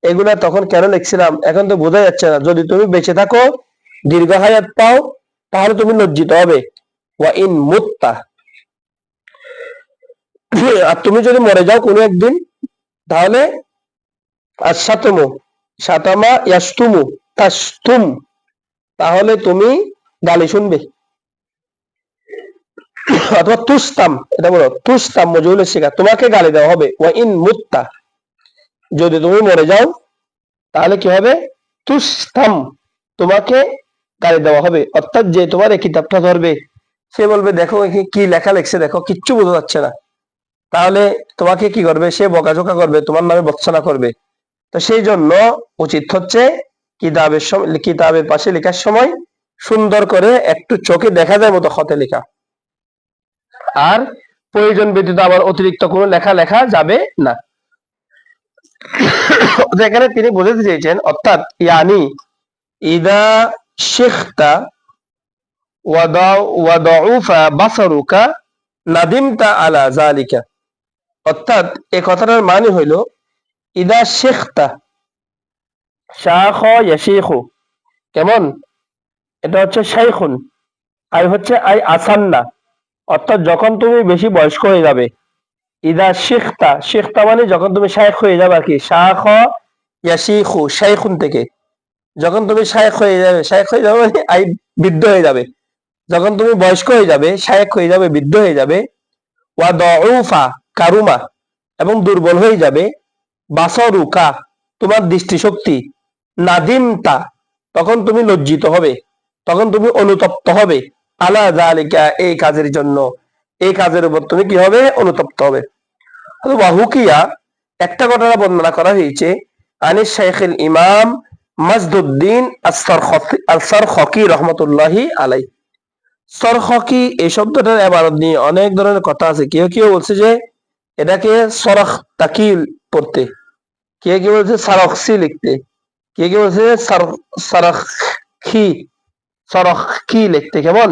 এগুলা তখন কেন লিখছিলাম এখন তো বোঝা যাচ্ছে না। যদি তুমি বেঁচে থাকো, দীর্ঘ হায়াত পাও, তাহলে তুমি লজ্জিত হবে। ওয়া ইন মুত্তা, আর তুমি যদি মরে যাও কোনো একদিন, তাহলে আসাতমু, সাতামা ইয়াস্তুমু তাস্তুম, তাহলে তুমি গালি শুনবে। অথবা তুস্তাম, এটা বলো তুস্তাম, মজুলের শিখা, তোমাকে গালি দেওয়া হবে। ওয়া ইন মুত্তা, যদি তুমি মরে যাও, তাহলে কি হবে, তুস্তাম, তোমাকে গালি দেওয়া হবে। অর্থাৎ যে তোমার এই কিতাবটা ধরবে, সে বলবে দেখো কি লেখা লিখছে, দেখো কিচ্ছু বোঝা যাচ্ছে না। তাহলে তোমাকে কি করবে, সে বকাঝোকা করবে, তোমার নামে বর্ণনা করবে। তো সেই জন্য উচিত হচ্ছে কিতাবের সময়, কিতাবের পাশে লেখার সময় সুন্দর করে একটু চোখে দেখা যায় মতো খতে লেখা, আর প্রয়োজন ব্যতীত আবার অতিরিক্ত কোনো লেখা লেখা যাবে না। যেখানে তিনি বোঝাতে চেয়েছেন, অর্থাৎ ইয়ানি ইদা শিখতা ওয়াদাউফা বাসারুকা নাদিমতা আলা জালিকা, অর্থাৎ এই কথাটার মানে হইল ইদা শিখতা, শাখ ইয়াশিখু, কেমন, এটা হচ্ছে শাইখুন, আই হচ্ছে আই আসান্না, অর্থাৎ যখন তুমি বেশি বয়স্ক হয়ে যাবে। ইদা শিখতা, শিখতা মানে যখন তুমি শায়েখ হয়ে যাবে আর কি, শাখ ইয়াশিখু, শাইখুন থেকে। যখন তুমি শায়েখ হয়ে যাবে, শায়েখ হয়ে যাবে মানে আই বৃদ্ধ হয়ে যাবে। যখন তুমি বয়স্ক হয়ে যাবে, শায়েখ হয়ে যাবে, বৃদ্ধ হয়ে যাবে। ওয়া দউফা, কারুমা, এবং দুর্বল হয়ে যাবে। বাসরুকা, তোমার দৃষ্টিশক্তি। নাদিমতা, তখন তুমি লজ্জিত হবে, তখন তুমি অনুতপ্ত হবে। আলা যালিকা, এই কাজের জন্য, এই কাজের উপর তুমি কি হবে? অনুতপ্ত হবে। ওয়াহুকিয়া, একটা ঘটনা বর্ণনা করা হয়েছে, আনিস শাইখুল ইমাম মাজদুদ্দিন আস-সরখকি রহমতুল্লাহি আলাই। সরখকি এই শব্দটার ইবারত নিয়ে অনেক ধরনের কথা আছে। কেউ কেউ বলছে যে এটাকে সরখ তাকিল পড়তে, কেউ কেউ বলছে সারখসি লিখতে, কেউ কেউ বলছে সরখি, সরখকি লিখতে। কেমন?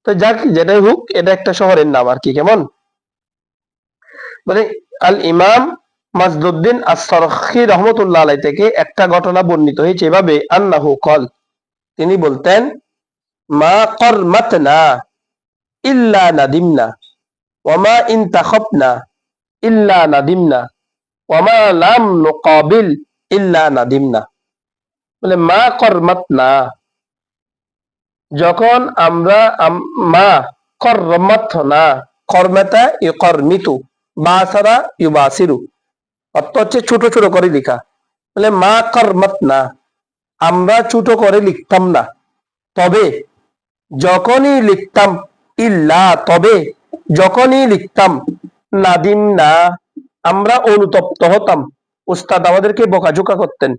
তো যাক, যেটাই হোক, এটা একটা শহরের নাম আর কি। কেমন? মানে আল ইমাম মাজদুদ্দিন আস-সরখি রহমতুল্লাহ আলাই থেকে একটা ঘটনা বর্ণিত হয়েছে এভাবে, আন্নাহু কল, তিনি বলতেন, মা করমাতনা ইল্লা নাদিমনা, ওয়ামা ইনতাখাবনা ইল্লা নাদিমনা, ওয়ামা লাম নুকাবিল ইল্লা নাদিমনা। বলে মা করমাতনা, যখন আমরা মা করমাতনা, কর্মাতা ইকরমিতু, বাসারা ইউবাসিরু, অর্থ হচ্ছে ছোট ছোট করে লিখা। বলে মা করমাতনা, আমরা ছোট করে লিখতাম না, তবে যখনই লিখতাম, ইল্লা, তবে যখনই লিখতাম, নাদিম না, আমরা অনুতপ্ত হতাম। উস্তাদ আমাদেরকে বকাঝোকা করতেন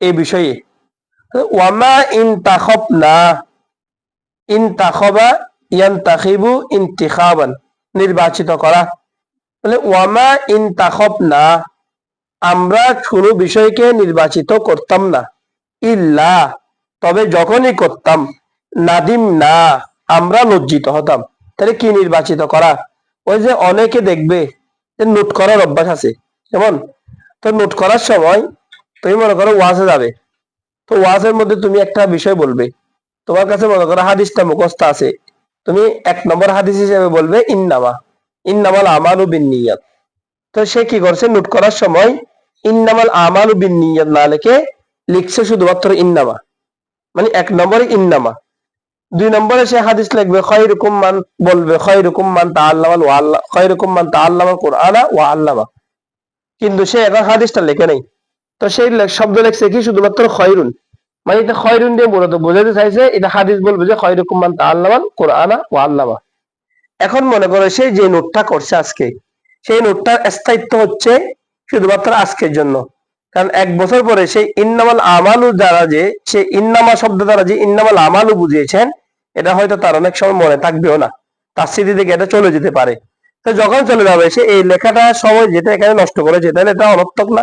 এই বিষয়ে। ওয়ামা ইনতাখাবনা, ইনতাখাবা ইয়ানতাখিবু ইনতিখাবান, নির্বাচিত করা। বলে ওয়ামা ইনতাখাবনা, আমরা কোনো বিষয়কে নির্বাচিত করতাম না, ইল্লা, তবে যখনই করতাম, নাদিম না, আমরা লজ্জিত হতাম। তাহলে কি নির্বাচিত করা? ওই যে অনেকে দেখবে যে নোট করার অভ্যাস আছে, যেমন, তো নোট করার সময় তুমি মনে করো ওয়াজে যাবে, তো ওয়াজের মধ্যে তুমি একটা বিষয় বলবে, তোমার কাছে মনে করো হাদিসটা মুখস্থ আছে, তুমি 1 নম্বর হাদিস হিসেবে বলবে ইন্নামা, ইন্নামাল আমালু বিন্নিয়াত। তো সে কি করছে? নোট করার সময় ইন্নামাল আমালু বিন্নিয়াত না লিখে লিখছে শুধুমাত্র ইন্নামা, মানে 1 নম্বরে ইন্নামা। 2 নম্বরে সে হাদিস লিখবে খায়রুকুম মান, বলবে খায়রুকুম মান তাআল্লামাল ওয়া আল্লাহ, খায়রুকুম মান তাআল্লামাল কুরআনা ওয়া আল্লামা, কিন্তু সে এখন হাদিসটা লেখে নাই। তো সেই শব্দ লেখছে কি? শুধুমাত্র খয়রুন, মানে এটা খয়রুন দিয়ে মূলত বোঝাতে চাইছে এটা হাদিস বলবে যে খায়রুকুম মান তাআল্লামাল কুরআনা ওয়া আল্লামা। এখন মনে করো সে যে নোটটা করছে আজকে, সেই নোটটার স্থায়িত্ব হচ্ছে শুধুমাত্র আজকের জন্য। কারণ 1 বছর পরে সেই ইন্নামাল আমালু দ্বারা, যে সে ইন্নামা শব্দ দ্বারা যে ইন্নামাল আমালু বুঝিয়েছেন, এটা হয়তো তার অনেক সময় মনে থাকবেও না, তার স্মৃতি থেকে এটা চলে যেতে পারে। তো যখন চলে যাবে, সে এই লেখাটা সময় যেটা এখানে নষ্ট করেছে, তাহলে এটা অনর্থক না,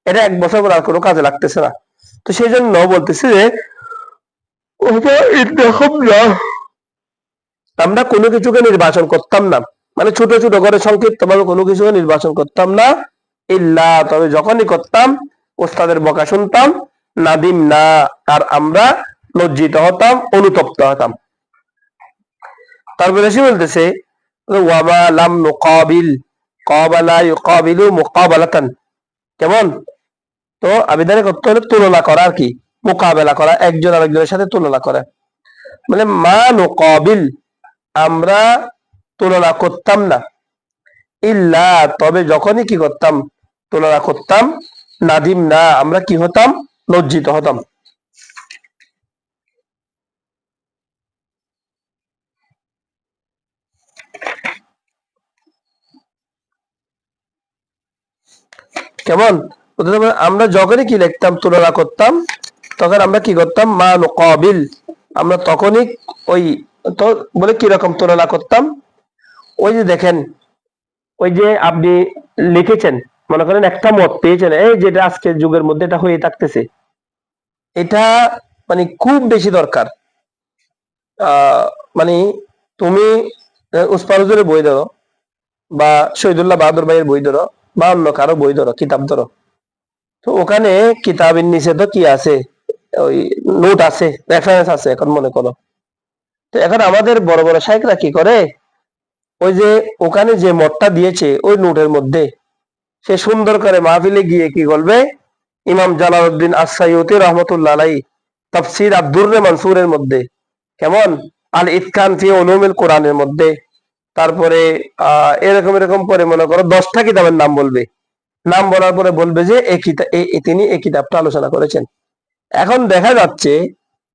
এটা 1 বছর পর আর কোনো কাজে লাগতেছে না। তো সেই জন্য বলতেছে যে ওটা এরকম না, আমরা কোনো কিছুকে নির্বাচন করতাম না, মানে ছোট ছোট করে সংক্ষিপ্ত ভাবে কোনো কিছুকে নির্বাচন করতাম না, ইল্লা, তবে যখনই করতাম ওস্তাদের বকা শুনতাম, নাদিম না, আর আমরা লজ্জিত হতাম, অনুতপ্ত হতাম। তারপরে সে বলতেছে ওয়ামা লাম নুকাবিল, কাবালা ইউকাবিলু মুকাবালাতান। কেমন? তো আবিধানে করতে হলে তুলনা করা আর কি, মোকাবেলা করা, একজন আরেকজনের সাথে তুলনা করা। মানে মা নুকাবিল, আমরা তুলনা করতাম না, ইল্লা, তবে যখনই কি করতাম? তুলনা করতাম, নাদিম না, আমরা কি হতাম? লজ্জিত হতাম। কেমন? আমরা যখনই কি লিখতাম, তুলনা করতাম, তখন আমরা কি করতাম? মা নুকাবিল, আমরা তখনই ওই, তো বলে কিরকম তুলনা করতাম? ওই যে দেখেন, ওই যে আপনি লিখেছেন, মনে করেন একটা মত পেয়েছেন, এই যেটা আজকের যুগের মধ্যে এটা হয়ে থাকতেছে, এটা মানে খুব বেশি দরকার। মানে তুমি উসমান হুজুরের বই ধরো, বা শহীদুল্লাহ বাহাদুর ভাইয়ের বই ধরো, বা অন্য কারো বই ধরো, কিতাব ধরো, তো ওখানে কিতাবের নিচে তো কি আছে? ওই নোট আছে, রেফারেন্স আছে। এখন মনে করো তো এখন আমাদের বড় বড় শাইখরা কি করে, ওই যে ওখানে যে মতটা দিয়েছে ওই নোটের মধ্যে সে সুন্দর করে মাহফিলে গিয়ে কি বলবে, ইমাম জালালউদ্দিন আস-সায়ুতি রাহমাতুল্লাহ আলাইহি তাফসীর আদ-দুররে মানসুরের মধ্যে, কেমন আল ইতকান ফি উলুমিল কোরআনের মধ্যে, তারপরে এরকম এরকম করে মনে করো 10টা কিতাবের নাম বলবে, নাম বলার পরে বলবে যে এই কিতাব তিনি এই কিতাবটা আলোচনা করেছেন। এখন দেখা যাচ্ছে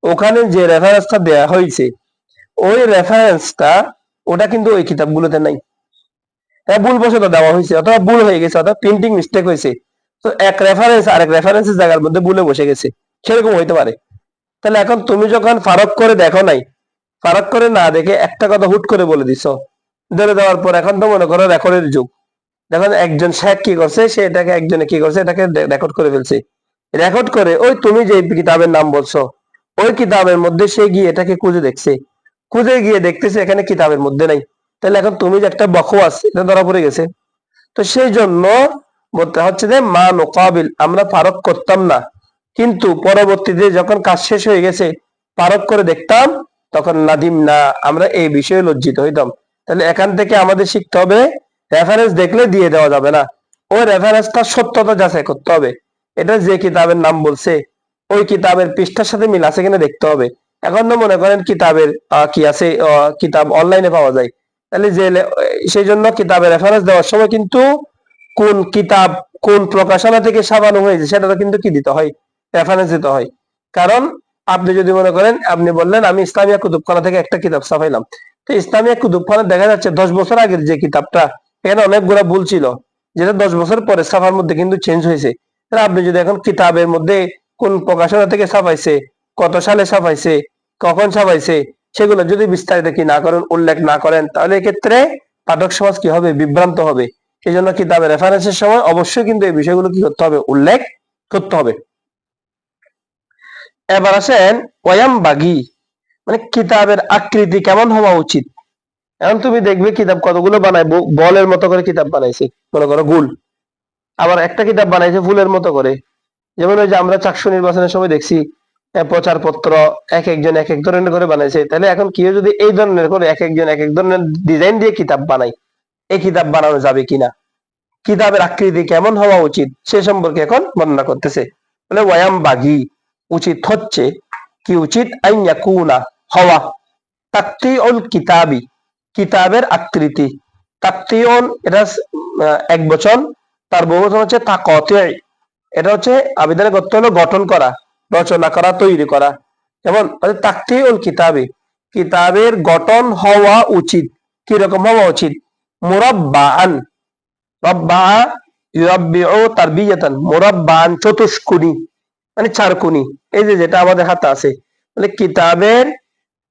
ওখানে যে রেফারেন্সটা দেয়া হয়েছে ওই রেফারেন্সটা ওটা কিন্তু ওই কিতাবগুলোতে নাই। হ্যাঁ, ভুল বশত দেওয়া হয়েছে অথবা ভুল হয়ে গেছে অথবা প্রিন্টিং মিস্টেক হয়েছে, তো এক রেফারেন্স আরেক রেফারেন্সের জায়গার মধ্যে ভুলে বসে গেছে, সেরকম হইতে পারে। তাহলে এখন তুমি যখন ফারাক করে দেখো নাই, ফারাক করে না দেখে একটা কথা হুট করে বলে দিছ, ধরে দেওয়ার পর এখন তো মনে করো রেকর্ডের যুগ, দেখুন একজন শেখ কি করছে, সে এটাকে একজনে কি করছে এটাকে রেকর্ড করে ফেলছে, রেকর্ড করে ওই তুমি যে কিতাবের নাম বলছো ওই কিতাবের মধ্যে সে গিয়ে এটাকে খুঁজে দেখছে, খুঁজে গিয়ে দেখতেছে এখানে কিতাবের মধ্যে নাই। তাহলে এখন তুমি যে একটা বকওয়াস এটা ধরা পড়ে গেছে। তো সেই জন্য বলতে হচ্ছে যে মা নোকাবিল, আমরা ফারক করতাম না, কিন্তু পরবর্তীতে যখন কাজ শেষ হয়ে গেছে ফারক করে দেখতাম, তখন নাদিম না, আমরা এই বিষয়ে লজ্জিত হইতাম। তাহলে এখান থেকে আমাদের শিখতে হবে রেফারেন্স দেখলে দিয়ে দেওয়া যাবে না, ওই রেফারেন্সটা সত্যতা যাচাই করতে হবে, এটা যে কিতাবের নাম বলছে ওই কিতাবের পৃষ্ঠার সাথে মিল আছে কিনা দেখতে হবে। এখন তো মনে করেন কিতাবের কি আছে, কিতাব অনলাইনে পাওয়া যায়, তাহলে যে সেই জন্য কিতাবের রেফারেন্স দেওয়ার সময় কিন্তু কোন কিতাব কোন প্রকাশনা থেকে ছাপানো হয়েছে সেটা কিন্তু কি দিতে হয়, রেফারেন্স দিতে হয়। কারণ আপনি যদি মনে করেন আপনি বললেন আমি ইসলামিয়া কুতুবখানা থেকে একটা কিতাব ছাপাইলাম, তো ইসলামিয়া কুতুবখানা দেখা যাচ্ছে 10 বছর আগের যে কিতাবটা এখানে অনেকগুলো ভুল ছিল, যেটা 10 বছর পরে ছাপার মধ্যে কিন্তু চেঞ্জ হয়েছে। তাহলে আপনি যদি এখন কিতাবের মধ্যে কোন প্রকাশনা থেকে ছাপাইছে, কত সালে ছাপাইছে, কখন ছাপাইছে, সেগুলো যদি বিস্তারিত কি না করেন, উল্লেখ না করেন, তাহলে এক্ষেত্রে পাঠক সমাজ কি হবে, বিভ্রান্ত হবে। এই জন্য কিতাবের রেফারেন্সের সময় অবশ্যই কিন্তু এই বিষয়গুলো কি করতে হবে, উল্লেখ করতে হবে। এবার আসেন ওয়াম বাগি, মানে কিতাবের আকৃতি কেমন হওয়া উচিত। এখন তুমি দেখবে কিতাব কতগুলো বানায়, বলের মতো করে কিতাব বানাইছে, মনে করো গোল, আবার একটা কিতাব বানাইছে ফুলের মতো করে। যেমন ওই যে আমরা চাকসু নির্বাচনের সময় দেখছি প্রচার পত্র এক একজন এক এক ধরনের করে বানাইছে, তাহলে এখন কেউ যদি এই ধরনের করে এক একজন এক এক ধরনের ডিজাইন দিয়ে কিতাব বানায়, এই কিতাব বানানো যাবে কিনা, কিতাবের আকৃতি কেমন হওয়া উচিত সে সম্পর্কে এখন বর্ণনা করতেছে। বলে ওয়ায়াম বাগি, উচিত হচ্ছে, কি উচিত, আইন ইয়াকুনা, হওয়া, তাকতিউল কিতাবি, কিতাবের আকৃতি, তাকতিউন এটা এক বচন, তার বহুবচন হচ্ছে তাকতি, এটা হচ্ছে আবিধানে করতে হলো গঠন করা, রচনা করা, তৈরি করা। যেমন তাকতিউল কিতাবি, কিতাবের গঠন হওয়া উচিত, কি রকম হওয়া উচিত, মুরাব্বাআন, রব্বা ইউরাব্বিউ তারবিয়াতান, মুরাব্বাআন চতুষ্কোণী, মানে চারকোণী। এই যে যেটা আমাদের হাতে আছে, মানে কিতাবের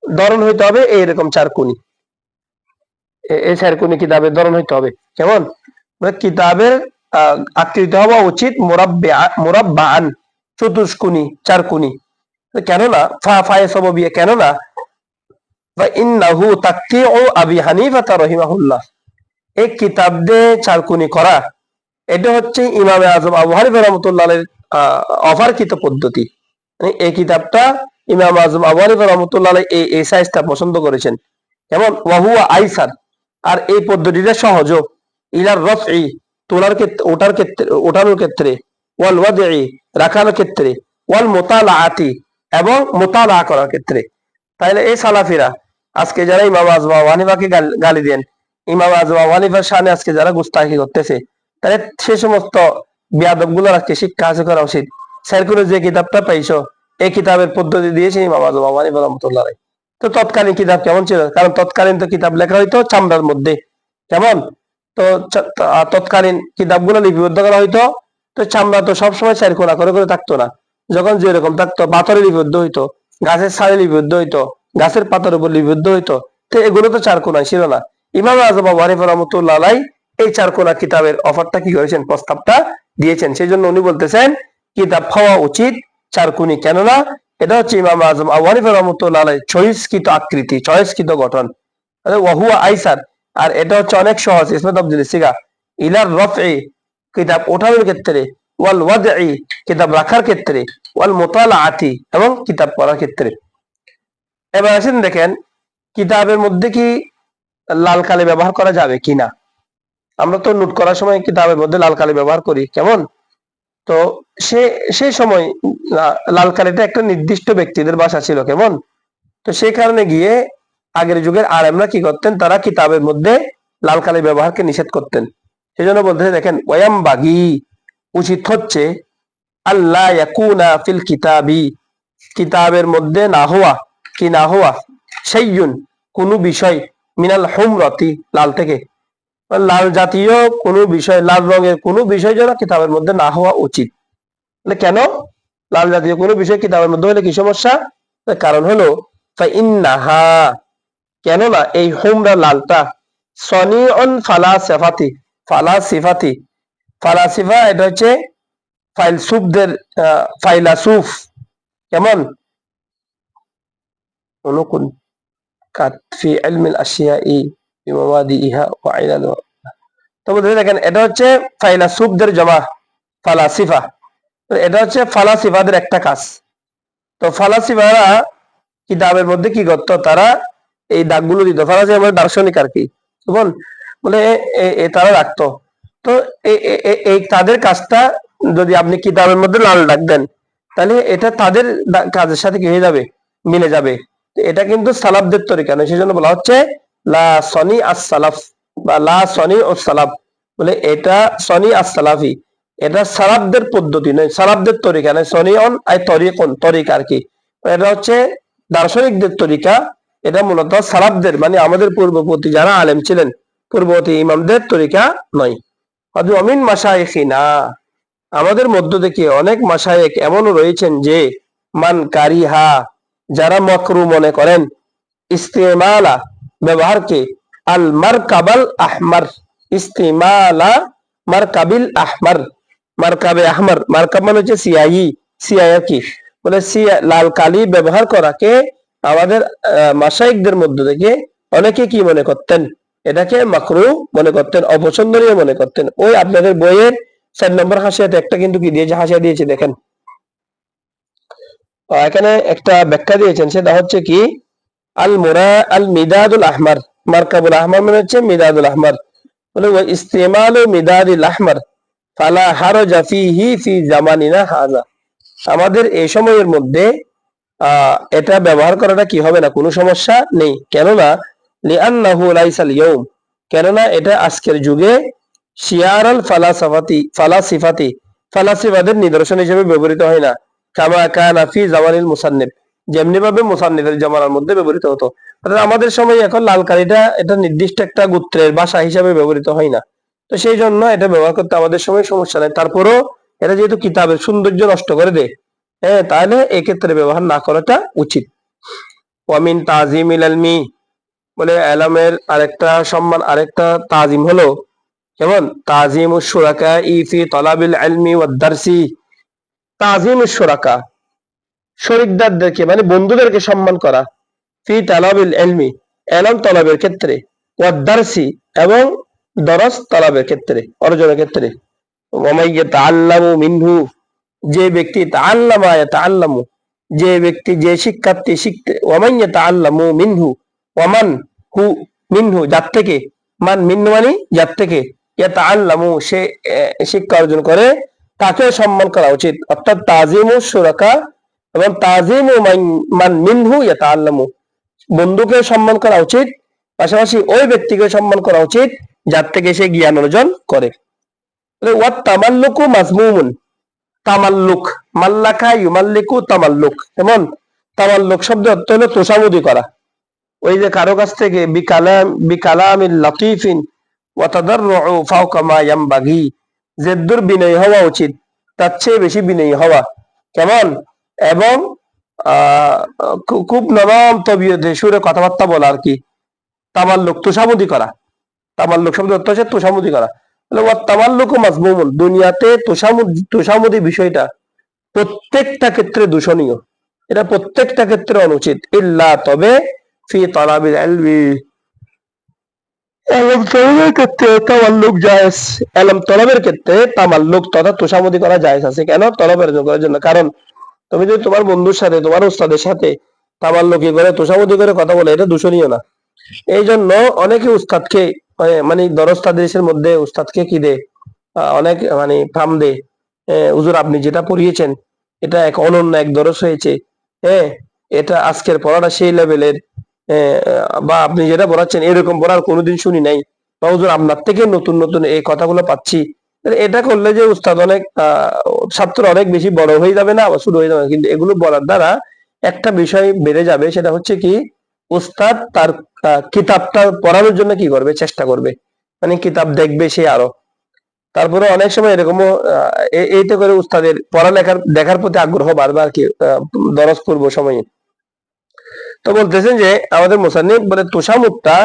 ধরন হইতে হবে এইরকম চারকোণী, এই চারকোণী কিতাবের ধরন হইতে হবে কেমন, মানে কিতাবের আকৃতি হওয়া উচিত মুরাব্বাআন চতুষ্কোণী, চারকোণী। কেননা ফায়ে সববিয়া, কেননা ইন্নাহু তাকতিউ আবি হানিফা রাহিমাহুল্লাহ, এই কিতাব দিয়ে চারকুনি করা এটা হচ্ছে ইমামে আজম আবু হানিফা রাহমাতুল্লাহ আলাইহির অফারকৃত পদ্ধতি। এই কিতাবটা ইমাম আজম আবু হানিফা রাহমাতুল্লাহ আলাইহি এই সাইজটা পছন্দ করেছেন, যেমন ওয়াহুয়া আইসার, আর এই পদ্ধতিটা সহজ, ইলার রফই, তোলার ক্ষেত্রে, ওঠার ক্ষেত্রে, ওঠানোর ক্ষেত্রে, ওয়াল ওয়াদই, রাখানোর ক্ষেত্রে, ওয়াল মুতালাআতি, এবং মুতালা করার ক্ষেত্রে। তাইলে এই সালাফিরা আজকে যারা ইমাম আজম আবু হানিফাকে গালি দেন, ইমাম আজম আবু হানিফার শানে আজকে যারা গুস্তাখি করতেছে, তাহলে সে সমস্ত বিয়াদব গুলোর আজকে শিক্ষা হাসিল করা উচিত। সার্কুলার যে কিতাবটা পাইছো এই কিতাবের পদ্ধতি দিয়েছে ইমাম আজম আবু হানিফা রাহমাতুল্লাহ আলাইহি। তো তৎকালীন কিতাব কেমন ছিল, কারণ তৎকালীন তো কিতাব লেখা হইতো চামড়ার মধ্যে, কেমন, তো তৎকালীন কিতাবগুলো লিপিবদ্ধ করা হইতো, তো চামড়া তো সবসময় চারকোনা করে করে থাকতো না, যখন যেরকম থাকতো পাথরে লিপিবদ্ধ হইতো, গাছের ছালে লিপিবদ্ধ হইতো, গাছের পাতার উপর লিপিবদ্ধ হইতো, তো এগুলো তো চারকোনায় ছিল না। ইমাম আজম আবু হানিফা রাহমাতুল্লাহ আলাইহি এই চারকোনা কিতাবের অফারটা কি করেছেন, প্রস্তাবটা দিয়েছেন। সেই জন্য উনি বলতেছেন কিতাব হওয়া উচিত চারকুনি, কেননা এটা হচ্ছে ইমাম আজম আবু হানিফা রাহমাতুল্লাহ আলাইহি চয়েসকৃত আকৃতি, চয়েসকৃত গঠন, ওয়াহুয়া আইসার, আর এটা হচ্ছে অনেক সহজ, ইসমে তাবদীল সিগা, ইলার রফই, কিতাব ওঠানোর ক্ষেত্রে, ওয়াল ওয়াদই, কিতাব রাখার ক্ষেত্রে, ওয়াল মুতালাআতি, এবং কিতাব পড়ার ক্ষেত্রে। এবার আসেন দেখেন কিতাবের মধ্যে কি লাল কালি ব্যবহার করা যাবে কিনা? আমরা তো নোট করার সময় কিতাবের মধ্যে লাল কালি ব্যবহার করি, কেমন? তো সেই সময় লাল কালিটা একটা নির্দিষ্ট ব্যক্তিদের ভাষা ছিল, কেমন? তো সেই কারণে গিয়ে আগের যুগের আলেমরা কি করতেন, তারা কিতাবের মধ্যে লাল কালি ব্যবহারকে নিষেধ করতেন। সেই জন্য বলতে দেখেন, ওয়াম বাগি, উচিত হচ্ছে, আল্লাহ ইয়াকুনা ফিল কিতাবি, কিতাবের মধ্যে না হওয়া, কি না হওয়া, শাইউন, কোন বিষয়, মিনাল হুমরতি, লাল থেকে, লাল জাতীয় কোন বিষয়, লাল রঙের কোন বিষয় যেন কিতাবের মধ্যে না হওয়া উচিত। কেন লাল জাতীয় কোন বিষয় কিতাবের মধ্যে হলে কি সমস্যা? কারণ হলো ফাইন্নাহা, কেননা এই হুমরা লালটা সনিউন ফালাসিফাতি, ফালাসিফাতি, ফালাসিফা এটা হচ্ছে ফাইলসুফদের, ফাইলাসুফ, কেমন? অনুকুন কাত ফি ইলমিল আশিয়াই বিমাওয়াদিহা ওয়া ইলান। তো বলতে দেখেন, এটা হচ্ছে ফাইলাসুফদের জমা, ফালাসিফা। এটা হচ্ছে ফালাসিফাদের একটা কাজ। তো ফালাসিফারা কিতাবের মধ্যে কি করতো, তারা এই দাগগুলো দিত। ফালাসিফা মানে দার্শনিক আর কি, বলে তারা রাখতো। তো এই তাদের কাজটা যদি আপনি কিতাবের মধ্যে লাল দাগ দেন, তাহলে এটা তাদের কাজের সাথে কি হয়ে যাবে, মিলে যাবে। এটা কিন্তু সালাফদের তরিকা নয়, সেই জন্য বলা হচ্ছে লা সনি আস সালাফ বা লা সনি ও সালাফ, বলে এটা সনি আস সালাফি, এটা সালাফদের পদ্ধতি নয়, সালাফদের তরিকা নয়। সনি অন আই তরিকন, তরিকা আর কি, এটা হচ্ছে দার্শনিকদের তরিকা। এটা মূলত সালাফদের, মানে আমাদের পূর্ববর্তী যারা আলেম ছিলেন, পূর্ববর্তী ইমামদের তরিকা নয়। অমিন মাশায়েখিনা, আমাদের মধ্য থেকে অনেক মাশায়েখ এমনও রয়েছেন যে মান কারিহা, যারা মাকরু মনে করেন, ইস্তেমালা, ব্যবহারকে, আল মারকাবাল আহমার, ইস্তেমালা মারকাবিল আহমার, মারকাবে আহমার, মারকাব মানে হচ্ছে সিয়াহি, সিয়াহি কি, বলে লাল কালি ব্যবহার করাকে আমাদের মাশায়েখদের মধ্য থেকে অনেকে কি মনে করতেন, এটাকে মাকরু মনে করতেন, অপছন্দনীয় মনে করতেন। ওই আপনাদের বইয়ের 4 নম্বর হাসিয়াতে একটা কিন্তু কি দিয়েছে, হাসিয়া দিয়েছে দেখেন, এখানে একটা ব্যাখ্যা দিয়েছেন, সেটা হচ্ছে কি আল মুরা আল মিদাদুল আহমার, মারকাবুল আহমার মানে হচ্ছে মিদাদুল আহমার, বলে ওয়া ইস্তেমালু মিদাদিল আহমার ফালা হারাজা ফিহি ফি জামানিনা হাযা, আমাদের এই সময়ের মধ্যে এটা ব্যবহার করাটা কি হবে না, কোনো সমস্যা নেই। কেননা লিআন্নাহু লাইসাল ইয়াউম, কেননা এটা আজকের যুগে শিয়ারাল ফালাসাফাতি, ফালাসিফাতি, ফালাসিফাদের নিদর্শন হিসেবে ব্যবহৃত হয় না। কামা কানা ফি জামানিল মুসান্নিফ, যেমনি ভাবে মুসান্নিফের জামানার মধ্যে ব্যবহৃত হতো। অর্থাৎ আমাদের সময় এখন লাল কালিটা এটা নির্দিষ্ট একটা গোত্রের ভাষা হিসাবে ব্যবহৃত হয় না। তো সেই জন্য এটা ব্যবহার করতে আমাদের সময় সমস্যা নেই। তারপরও এটা যেহেতু কিতাবের সৌন্দর্য নষ্ট করে দেয়, হ্যাঁ, তাহলে এক্ষেত্রে ব্যবহার না করাটা উচিত। ওয়ামিন তাজিমিল ইলমি, বলে এলমের আরেকটা সম্মান, আরেকটা তাজিম হলো, যেমন তাজিমুশ শুরাকা ফি তালাবিল ইলমি ওয়াদ দারসি, তাজিমুশ শুরাকা, শরীকদারদেরকে মানে বন্ধুদেরকে সম্মান করা, ফি তালাবিল ইলমি, ইলম তলবের ক্ষেত্রে, ওয়াদ দারসি, এবং দরস তলবের ক্ষেত্রে, অর্জনের ক্ষেত্রে। ওয়া মান ইয়াতাআল্লামু মিনহু, যে ব্যক্তি তাআল্লামা ইয়াতাআল্লামু, যে ব্যক্তি, যে শিক্ষার্থী শিখতে, ওয়া মান ইয়াতাআল্লামু মিনহু, ওয়া মান হু, মিনহু যার থেকে, মান মিনহু মানে যার থেকে, ইয়াতাআল্লামু সে শিক্ষা অর্জন করে, তাকেও সম্মান করা উচিত। অর্থাৎ তাজিমু শুরাকা এবং তাজিমু মান মিনহু ইয়াতাআল্লামু, বন্ধুকে সম্মান করা উচিত, পাশাপাশি ওই ব্যক্তিকে সম্মান করা উচিত যার থেকে সে জ্ঞান অর্জন করে। ওয়াত তামাল্লুকু মাযমুমুন, তামাল্লুক, মাল্লাকা ইউমাল্লিকু তামাল্লুক, এমন তামাল্লুক শব্দ অর্থ হলো তোষামোদি করা। ওই যে কারো কাছ থেকে বিকালামিল লাতিফিন ওয়া তাদাররু ফাওকা মা ইয়ামবাগি, যে দূর বিনয়ী হওয়া উচিত তার চেয়ে বেশি বিনয়ী হওয়া, কেমন, এবং খুব নরম তবিয়তে সুরে কথাবার্তা বলা আর কি, তামাল্লুক, তোষামোদি করা। তামাল্লুক শব্দ অর্থ হচ্ছে তোষামোদি করা। তামাল্লুকু মাযমুমুন, দুনিয়াতে তোষামোদি বিষয়টা প্রত্যেকটা ক্ষেত্রে দূষণীয়, এটা প্রত্যেকটা ক্ষেত্রে অনুচিত। ইল্লা, তবে ফি তালাবিল ইলমি, ইলম তলবের ক্ষেত্রে তামাল্লুক জায়েজ, ইলম তলবের ক্ষেত্রে তামাল্লুক তথা তোষামোদি করা জায়েজ আছে। কেন? তলবের জন্য। কারণ তুমি যদি তোমার বন্ধুর সাথে, তোমার উস্তাদের সাথে তামাল্লুকি করে তোষামোদি করে কথা বলে, এটা দূষণীয় না। এই জন্য অনেকে উস্তাদকে মানে দরজ তাদরিসের মধ্যে উস্তাদকে কি দে, অনেক মানে ফার্ম দে, হুজুর আপনি যেটা পড়িয়েছেন এটা এক অনন্য এক দরজ হয়েছে, হ্যাঁ এটা আজকের পড়াটা সেই লেভেলের, বা আপনি যেটা পড়াচ্ছেন এরকম পড়ার কোনোদিন শুনি নাই, বা হুজুর আপনার থেকে নতুন নতুন এই কথাগুলো পাচ্ছি। এটা করলে যে উস্তাদ অনেক ছাত্র অনেক বেশি বড় হয়ে যাবে না, আবার শুরু হয়ে যাবে, কিন্তু এগুলো বলার দ্বারা একটা বিষয় বেড়ে যাবে, সেটা হচ্ছে কি উস্তাদ তার কিতাবটা পড়ানোর জন্য কি করবে, চেষ্টা করবে, মানে কিতাব দেখবে সে আরো। তারপরে অনেক সময় এরকমও এইটা করে উস্তাদের পড়ালেখার দেখার প্রতি আগ্রহ বাড়বে আর কি, দরজ পূর্ব সময়ে। তো বলতেছেন যে আমাদের মুসান্নিফ বলে তোষামুদটা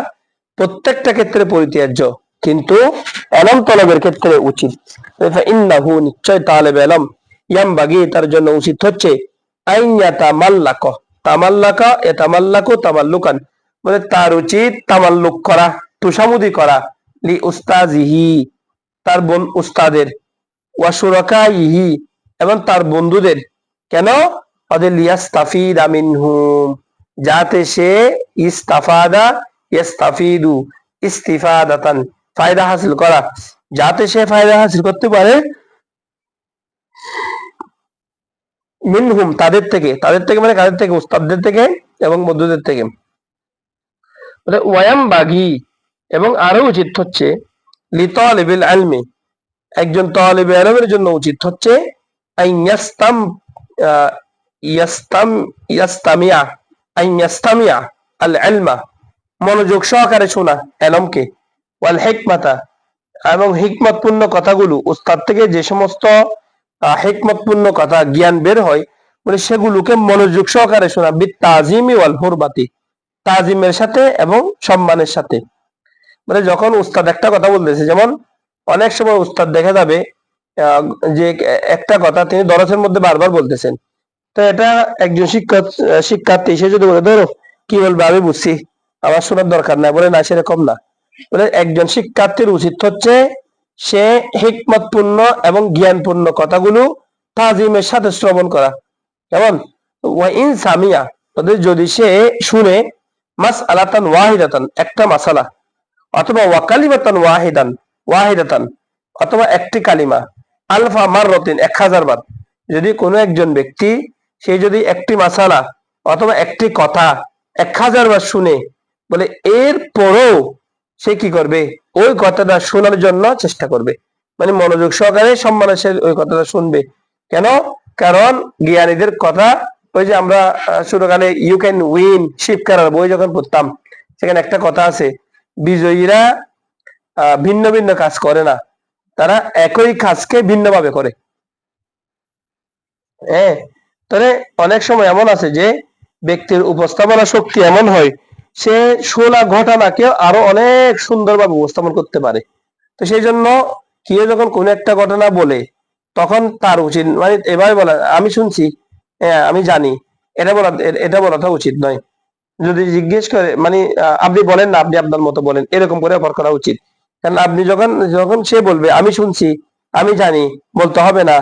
প্রত্যেকটা ক্ষেত্রে পরিত্যাজ্য, কিন্তু এলম তলবের ক্ষেত্রে উচিত। ইন্নাহু নিশ্চয় তালেব এলম ইয়ামবাগি তার জন্য উচিত হচ্ছে আইয়াতা মাল্লাক, তামাল্লাকা এতামাল্লাকু তামাল্লুকান, মানে তার উচিত তামাল্লুক করা, তোষামুদি করা, লি উস্তাজিহি তার উস্তাদের, ওয়াসুরাকাইহি এবং তার বন্ধুদের। কেন? ওদের লিয়াস্তাফিদা মিনহুম, যাতে সে ইস্তাফাদা ইস্তাফিদু ইস্তিফাদাতান ফায়দা হাসিল করা, যাতে সে ফায়দা হাসিল করতে পারে মিনহুম তাদের থেকে, তাদের থেকে মানে কাদের থেকে, উস্তাদদের থেকে এবং বন্ধুদের থেকে। ওয়ায়াম বাগি এবং আরো উচিত হচ্ছে লিতালিবিল ইলমি একজন তালিবে ইলমের জন্য উচিত হচ্ছে আইয়াস্তাম ইয়াস্তাম ইয়াস্তামিয়া আইয়াস্তামিয়া আল ইলমা মনোযোগ সহকারে শোনা এলমকে, ওয়াল হিকমাতা এবং হিকমতপূর্ণ কথাগুলো, উস্তাদ থেকে যে সমস্ত হিকমতপূর্ণ কথা জ্ঞান বের হয় বলে সেগুলোকে মনোযোগ সহকারে শোনা, বিত তাজিমি ওয়াল হুরমাতি তাজিমের সাথে এবং সম্মানের সাথে। মানে যখন উস্তাদ একটা কথা বলতেছে, যেমন অনেক সময় উস্তাদ দেখা যাবে আহ, যে একটা কথা তিনি দরসের মধ্যে বারবার বলতেছেন, তো এটা একজন শিক্ষার্থী সে যদি বলে ধরো কি বলবে আমি বুঝছি আমার শোনার দরকার নাই, বলে না সেরকম না। বলে একজন শিক্ষার্থীর উচিত হচ্ছে সে হিকমতপূর্ণ এবং জ্ঞানপূর্ণ কথাগুলো তাজিমের সাথে শ্রবণ করা। কেমন? ওয়া ইন সামিয়া ওদের যদি সে শুনে মাস আলাতান ওয়াহিদাতান একটা মাসালা, অথবা ওয়াকালিমাতান ওয়াহিদাতান অথবা একটি কালিমা, আলফা মাররাতিন 1000 বার, যদি কোনো একজন ব্যক্তি সে যদি একটি মাসালা অথবা একটি কথা 1000 বার শুনে, বলে এর পরেও সে কি করবে, ওই কথাটা শোনার জন্য চেষ্টা করবে, মানে মনোযোগ সহকারে সম্মানের সাথে ওই কথাটা শুনবে। কেন? কারণ জ্ঞানীদের কথা, ওই যে আমরা শুরুকালে ইউ ক্যান উইন শিবকারার বই যখন পড়তাম, সেখানে একটা কথা আছে, বিজয়ীরা ভিন্ন ভিন্ন কাজ করে না, তারা একই কাজকে ভিন্নভাবে করে। হ্যাঁ, তাহলে অনেক সময় এমন আছে যে ব্যক্তির উপস্থাপনা শক্তি এমন হয় সে শোনা ঘটনাকে আরো অনেক সুন্দরভাবে উপস্থাপন করতে পারে। তো সেই জন্য কেউ যখন কোন একটা ঘটনা বলে তখন তার উচিত মানে এভাবে বলা, আমি শুনছি, হ্যাঁ আমি জানি, এটা বলাটা উচিত নয়। যদি জিজ্ঞেস করে মানে আপনি বলেন না, আপনি আপনার মতো বলেন, এরকম করে ব্যবহার করা উচিত। কারণ আপনি যখন যখন সে বলবে আমি শুনছি আমি জানি, বলতে হবে না,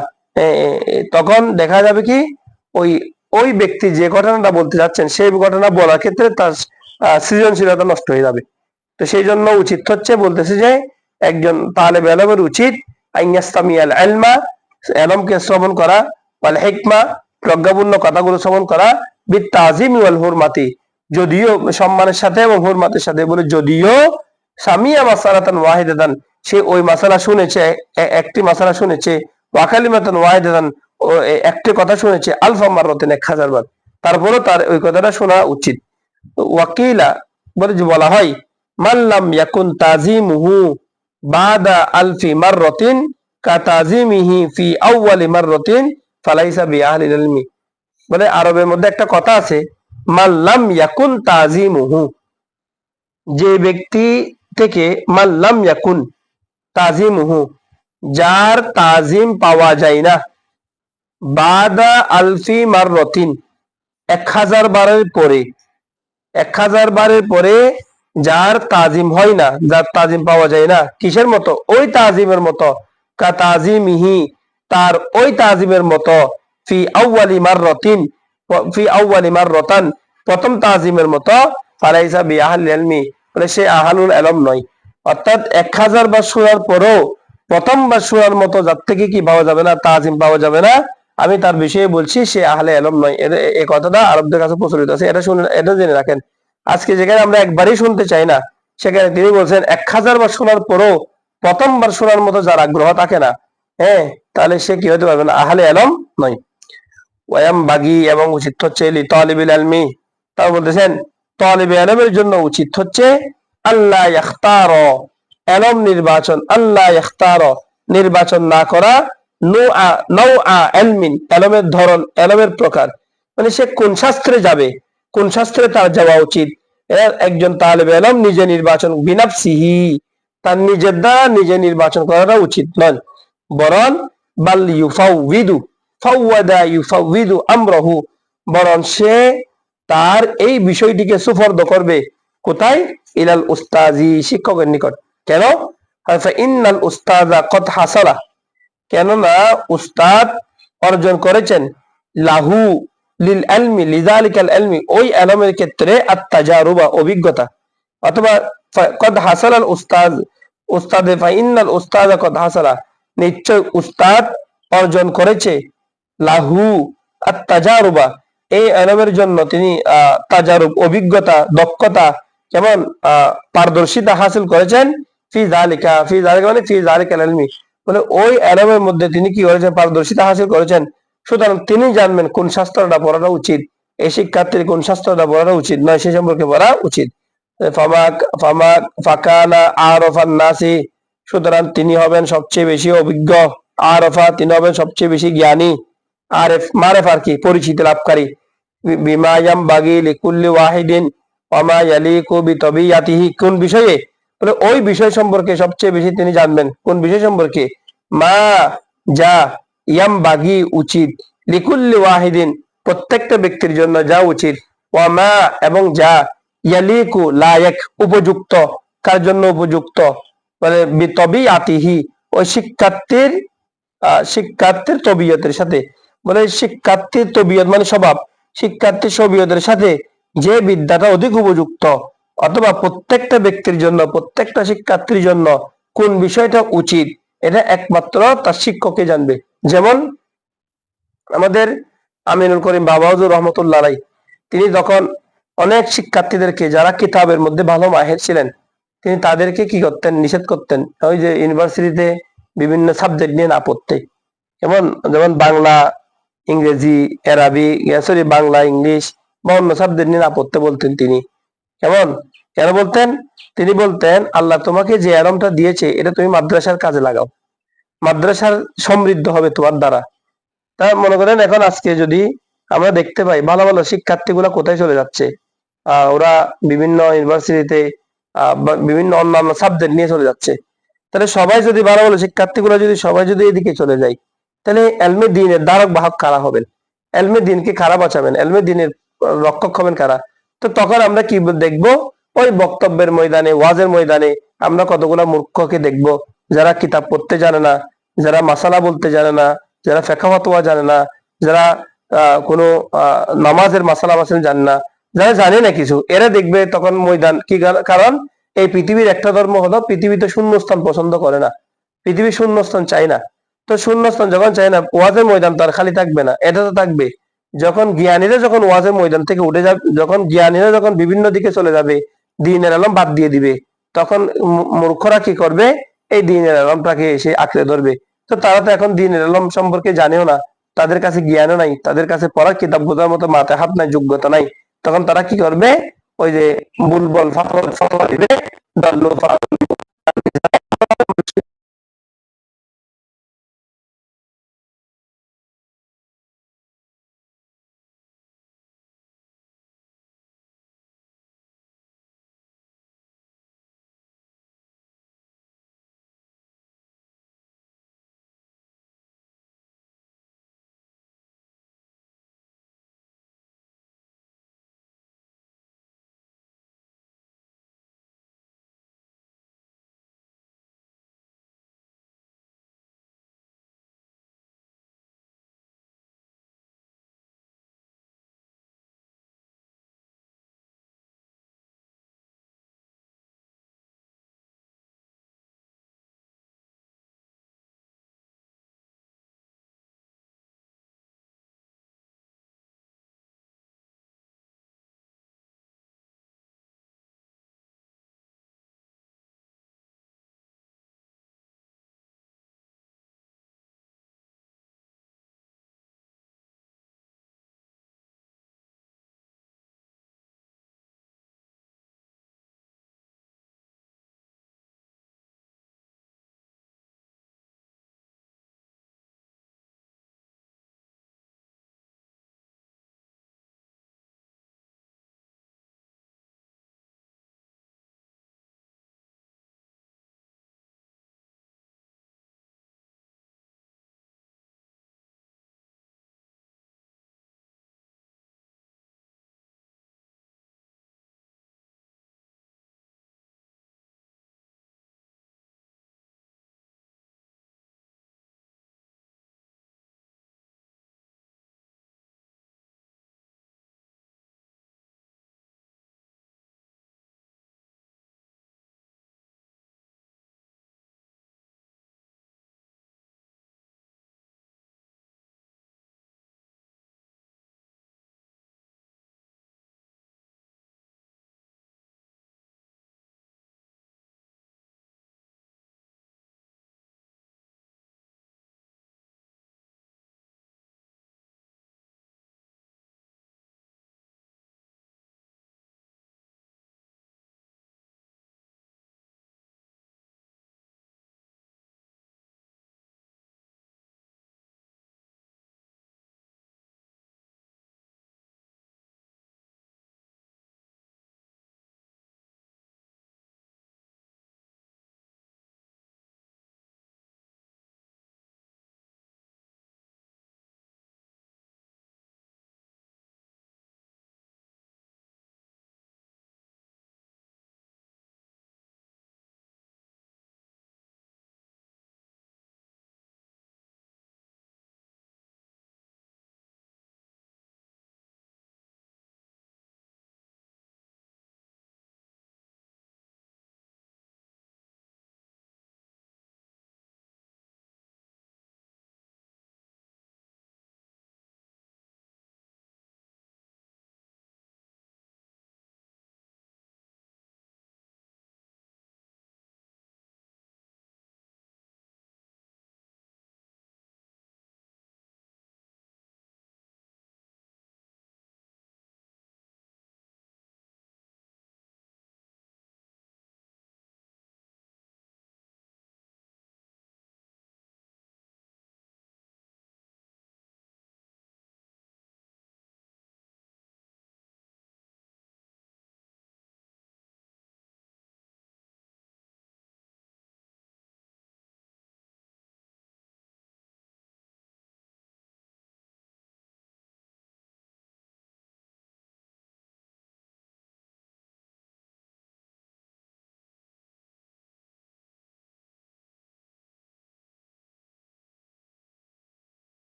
তখন দেখা যাবে কি ওই ওই ব্যক্তি যে ঘটনাটা বলতে যাচ্ছেন সেই ঘটনা বলার ক্ষেত্রে তার সৃজনশীলতা নষ্ট হয়ে যাবে। তো সেই জন্য উচিত হচ্ছে বলতেছে যে একজন তালেব ইলমের উচিত আইয়াস্তামিয়াল ইলমা ইলমকে শ্রবণ করা, ওয়াল হিকমা প্রজ্ঞাপূর্ণ কথাগুলো শ্রবণ করা, বিত তাজিমি ওয়াল হুরমাতি যদিও সম্মানের সাথে এবং হুরমাতের সাথে, বলে যদিও সামিয়া মাসালাতান ওয়াহিদাতান সে ওই মাসালা শুনেছে, একটি মাসালা শুনেছে, ওয়াকালিমাতান ওয়াহিদাতান ও একটি কথা শুনেছে, আলফা মাররাতিন 1000 বার, তারপরেও তার ওই কথাটা শোনা উচিত। ওয়াকিলা বলে যে বলা হয় মাল্লাম ইয়াকুন তাজিমুহু বাদা আলফি মাররাতিন কা তাজিমিহি ফি আউয়ালি মাররাতিন ফালাইসা বিআহলিল ইলমি। বলে আরবের মধ্যে একটা কথা আছে, মাল্লাম ইয়াকুন তাজিমুহু, যে ব্যক্তি থেকে মাল্লাম ইয়াকুন তাজিমুহু যার তাজিম পাওয়া যায় না, বাদা আলফি মাররাতিন 1000 বারের পরে, 1000 বারের পরে যার তাজিম হয় না, যার তাজিম পাওয়া যায় না, কিসের মতো? ওই তাজিমের মতো, কা তাজিমিহি তার ওই তাজিমের মতো, ফি আউয়ালি মাররাতিন ফি আউয়ালি মাররাতান প্রথম তাজিমের মতো ফালাইসা বিআহলিল ইলমি, বলে সে আহলুল ইলম নয়। অর্থাৎ 1000 বার শোনার পরও প্রথমবার শোনার মতো যার থেকে কি পাওয়া যাবে না, তাজিম পাওয়া যাবে না, আমি তার বিষয়ে বলছি সে আহলে ইলম নয়। এই কথাটা আরবদের কাছে প্রচলিত আছে, এটা শুনে এটা জেনে রাখেন। আজকে যেখানে আমরা একবারই শুনতে চাই না, সেখানে তিনি বলছেন 1000 বার শোনার পরও প্রথমবার শোনার মতো যার আগ্রহ থাকে না, হ্যাঁ, তাহলে সে কি হতে পারবে না, আহলে ইলম নয়। ওয়ায়াম বাগি, এবং উচিত হচ্ছে লি তালিবিল ইলমি, তাও বলতেছেন তালিবে ইলমের জন্য উচিত হচ্ছে আল্লাহ ইখতার, ইলম নির্বাচন, আল্লাহ ইখতার নির্বাচন না করা, নওআ ইলমিন, ইলমের ধরন, ইলমের প্রকার, মানে সে কোন শাস্ত্রে যাবে, কোন শাস্ত্রে তার যাওয়া উচিত, একজন তালিবে ইলম নিজে নির্বাচন, বিনাফসিহি, তার নিজের দ্বারা নিজে নির্বাচন করাটা উচিত নয়, বরং বাল ইউফাউযিদু, ফাওয়াদা ইউফাউযিদু আমরাহু, বরং সে তার এই বিষয়টিকে সুফর্দ করবে কোথায়, ইলাল উস্তাজি, শিক্ষকের নিকট। কেন, ইন্নাল উস্তাযা কদ হাসালা, কেননা উস্তাদ অর্জন করেছেন, লাহু লিল ইলমি লিযালিকাল ইলমি, ওই ইলমের ক্ষেত্রে আত-তাজারুবা, অভিজ্ঞতা, অথবা কদ হাসালাল উস্তাদ, উস্তাদে ইন্নাল উস্তাযা কদ হাসালা, নিশ্চয় উস্তাদ অর্জন করেছে, লাহু আত-তাজারুবা, এই ইলমের জন্য তিনি তাজারুব, অভিজ্ঞতা, দক্ষতা, যেমন পারদর্শিতা হাসিল করেছেন, ফি যালিকা মানে ফি যালিকাল ইলমি, বলে ওই ইলমের মধ্যে তিনি কি করেছেন, পারদর্শিতা হাসিল করেছেন। সুতরাং তিনি জানবেন কোন শাস্ত্রটা পড়াটা উচিত, এই শিক্ষার্থীর কোন শাস্ত্রটা পড়াটা উচিত নয়, সে সম্পর্কে পড়া উচিত। ফাকানা আরফান নাসি, সুতরাং তিনি হবেন সবচেয়ে বেশি অভিজ্ঞ, আরফা, তিনি হবেন সবচেয়ে বেশি জ্ঞানী, আরেফ মারেফার কি, পরিচিতি লাভকারী, বিমা ইয়ামবাগি লিকুল্লি ওয়াহিদিন ওয়া মা ইয়ালিকু বিতাবিয়াতিহি, কোন বিষয়ে, বলে ওই বিষয় সম্পর্কে সবচেয়ে বেশি তিনি জানবেন, কোন বিষয় সম্পর্কে, মা, যা, ইয়ামবাগি, উচিত, লিকুল্লি ওয়াহিদিন, প্রত্যেকটা ব্যক্তির জন্য যা উচিত, ওয়া মা, এবং যা, ইয়ালিকু, লায়েক, উপযুক্ত, কার জন্য উপযুক্ত, মানে বিতাবিয়াতিহি, ওই শিক্ষার্থীর তবিয়তের সাথে, বলে শিক্ষার্থীর তবিয়ত মানে স্বভাব, শিক্ষার্থীর স্ববিয়তের সাথে যে বিদ্যাটা অধিক উপযুক্ত, অথবা প্রত্যেকটা ব্যক্তির জন্য, প্রত্যেকটা শিক্ষার্থীর জন্য কোন বিষয়টা উচিত, এটা একমাত্র তার শিক্ষককে জানবে। যেমন আমাদের আমিনুল করিম বাবা হুজুর রহমতুল্লাহ আলাইহি, তিনি তখন অনেক শিক্ষার্থীদেরকে যারা কিতাবের মধ্যে ভালো মাহের ছিলেন, তিনি তাদেরকে কি করতেন, নিষেধ করতেন, ওই যে ইউনিভার্সিটিতে বিভিন্ন সাবজেক্ট নিয়ে না পড়তে, যেমন বাংলা, ইংরেজি, আরবি, সরি বাংলা, ইংলিশ বা অন্য সাবজেক্ট নিয়ে না পড়তে বলতেন তিনি। কেন বলতেন, তিনি বলতেন আল্লাহ তোমাকে যে ইলমটা দিয়েছে এটা তুমি মাদ্রাসার কাজে লাগাও, মাদ্রাসার সমৃদ্ধ হবে তোমার দ্বারা। তা মনে করেন এখন আজকে যদি আমরা দেখতে পাই ভালো ভালো শিক্ষার্থীগুলা কোথায় চলে যাচ্ছে, ওরা বিভিন্ন ইউনিভার্সিটিতে বিভিন্ন অন্যান্য সাবজেক্ট নিয়ে চলে যাচ্ছে। তাহলে সবাই যদি ভালো ভালো শিক্ষার্থীগুলো যদি সবাই যদি এদিকে চলে যায়, তাহলে এলমে দিনের ধারক বাহক কারা হবেন, এলমে দিনকে কারা বাঁচাবেন, এলমে দিনের রক্ষক হবেন কারা? তো তখন আমরা কি দেখবো, ওই বক্তব্যের ময়দানে, ওয়াজের ময়দানে আমরা কতগুলা মূর্খকে দেখবো, যারা কিতাব পড়তে জানে না, যারা মাসালা বলতে জানে না, যারা ফিকহ ফাতোয়া জানে না, যারা কোনো নামাজের মাসালা মাসাল জানে না, যারা জানে না কিছু, এরা দেখবে তখন ময়দান কি, কারণ এই পৃথিবীর একটা ধর্ম হলো পৃথিবীতে শূন্যস্থান পছন্দ করে না, পৃথিবী শূন্যস্থান চায় না। তো শূন্যস্থান যখন চায় না, ওয়াজের ময়দান তো আর খালি থাকবে না, এটা তো থাকবে। যখন জ্ঞানীরা যখন ওয়াজের ময়দান থেকে উঠে যাবে, যখন জ্ঞানীরা যখন বিভিন্ন দিকে চলে যাবে, দ্বীনের আলম বাদ দিয়ে দিবে, তখন মূর্খরা কি করবে, এই দ্বীনের আলমটাকে এসে আঁকড়ে ধরবে। তো তারা তো এখন দ্বীনের আলম সম্পর্কে জানেও না, তাদের কাছে জ্ঞানও নাই, তাদের কাছে পড়ার কিতাব গোজার মতো মাথায় হাত নাই, যোগ্যতা নাই। তখন তারা কি করবে, ওই যে বুলবুল ফাতোয়া দিবে,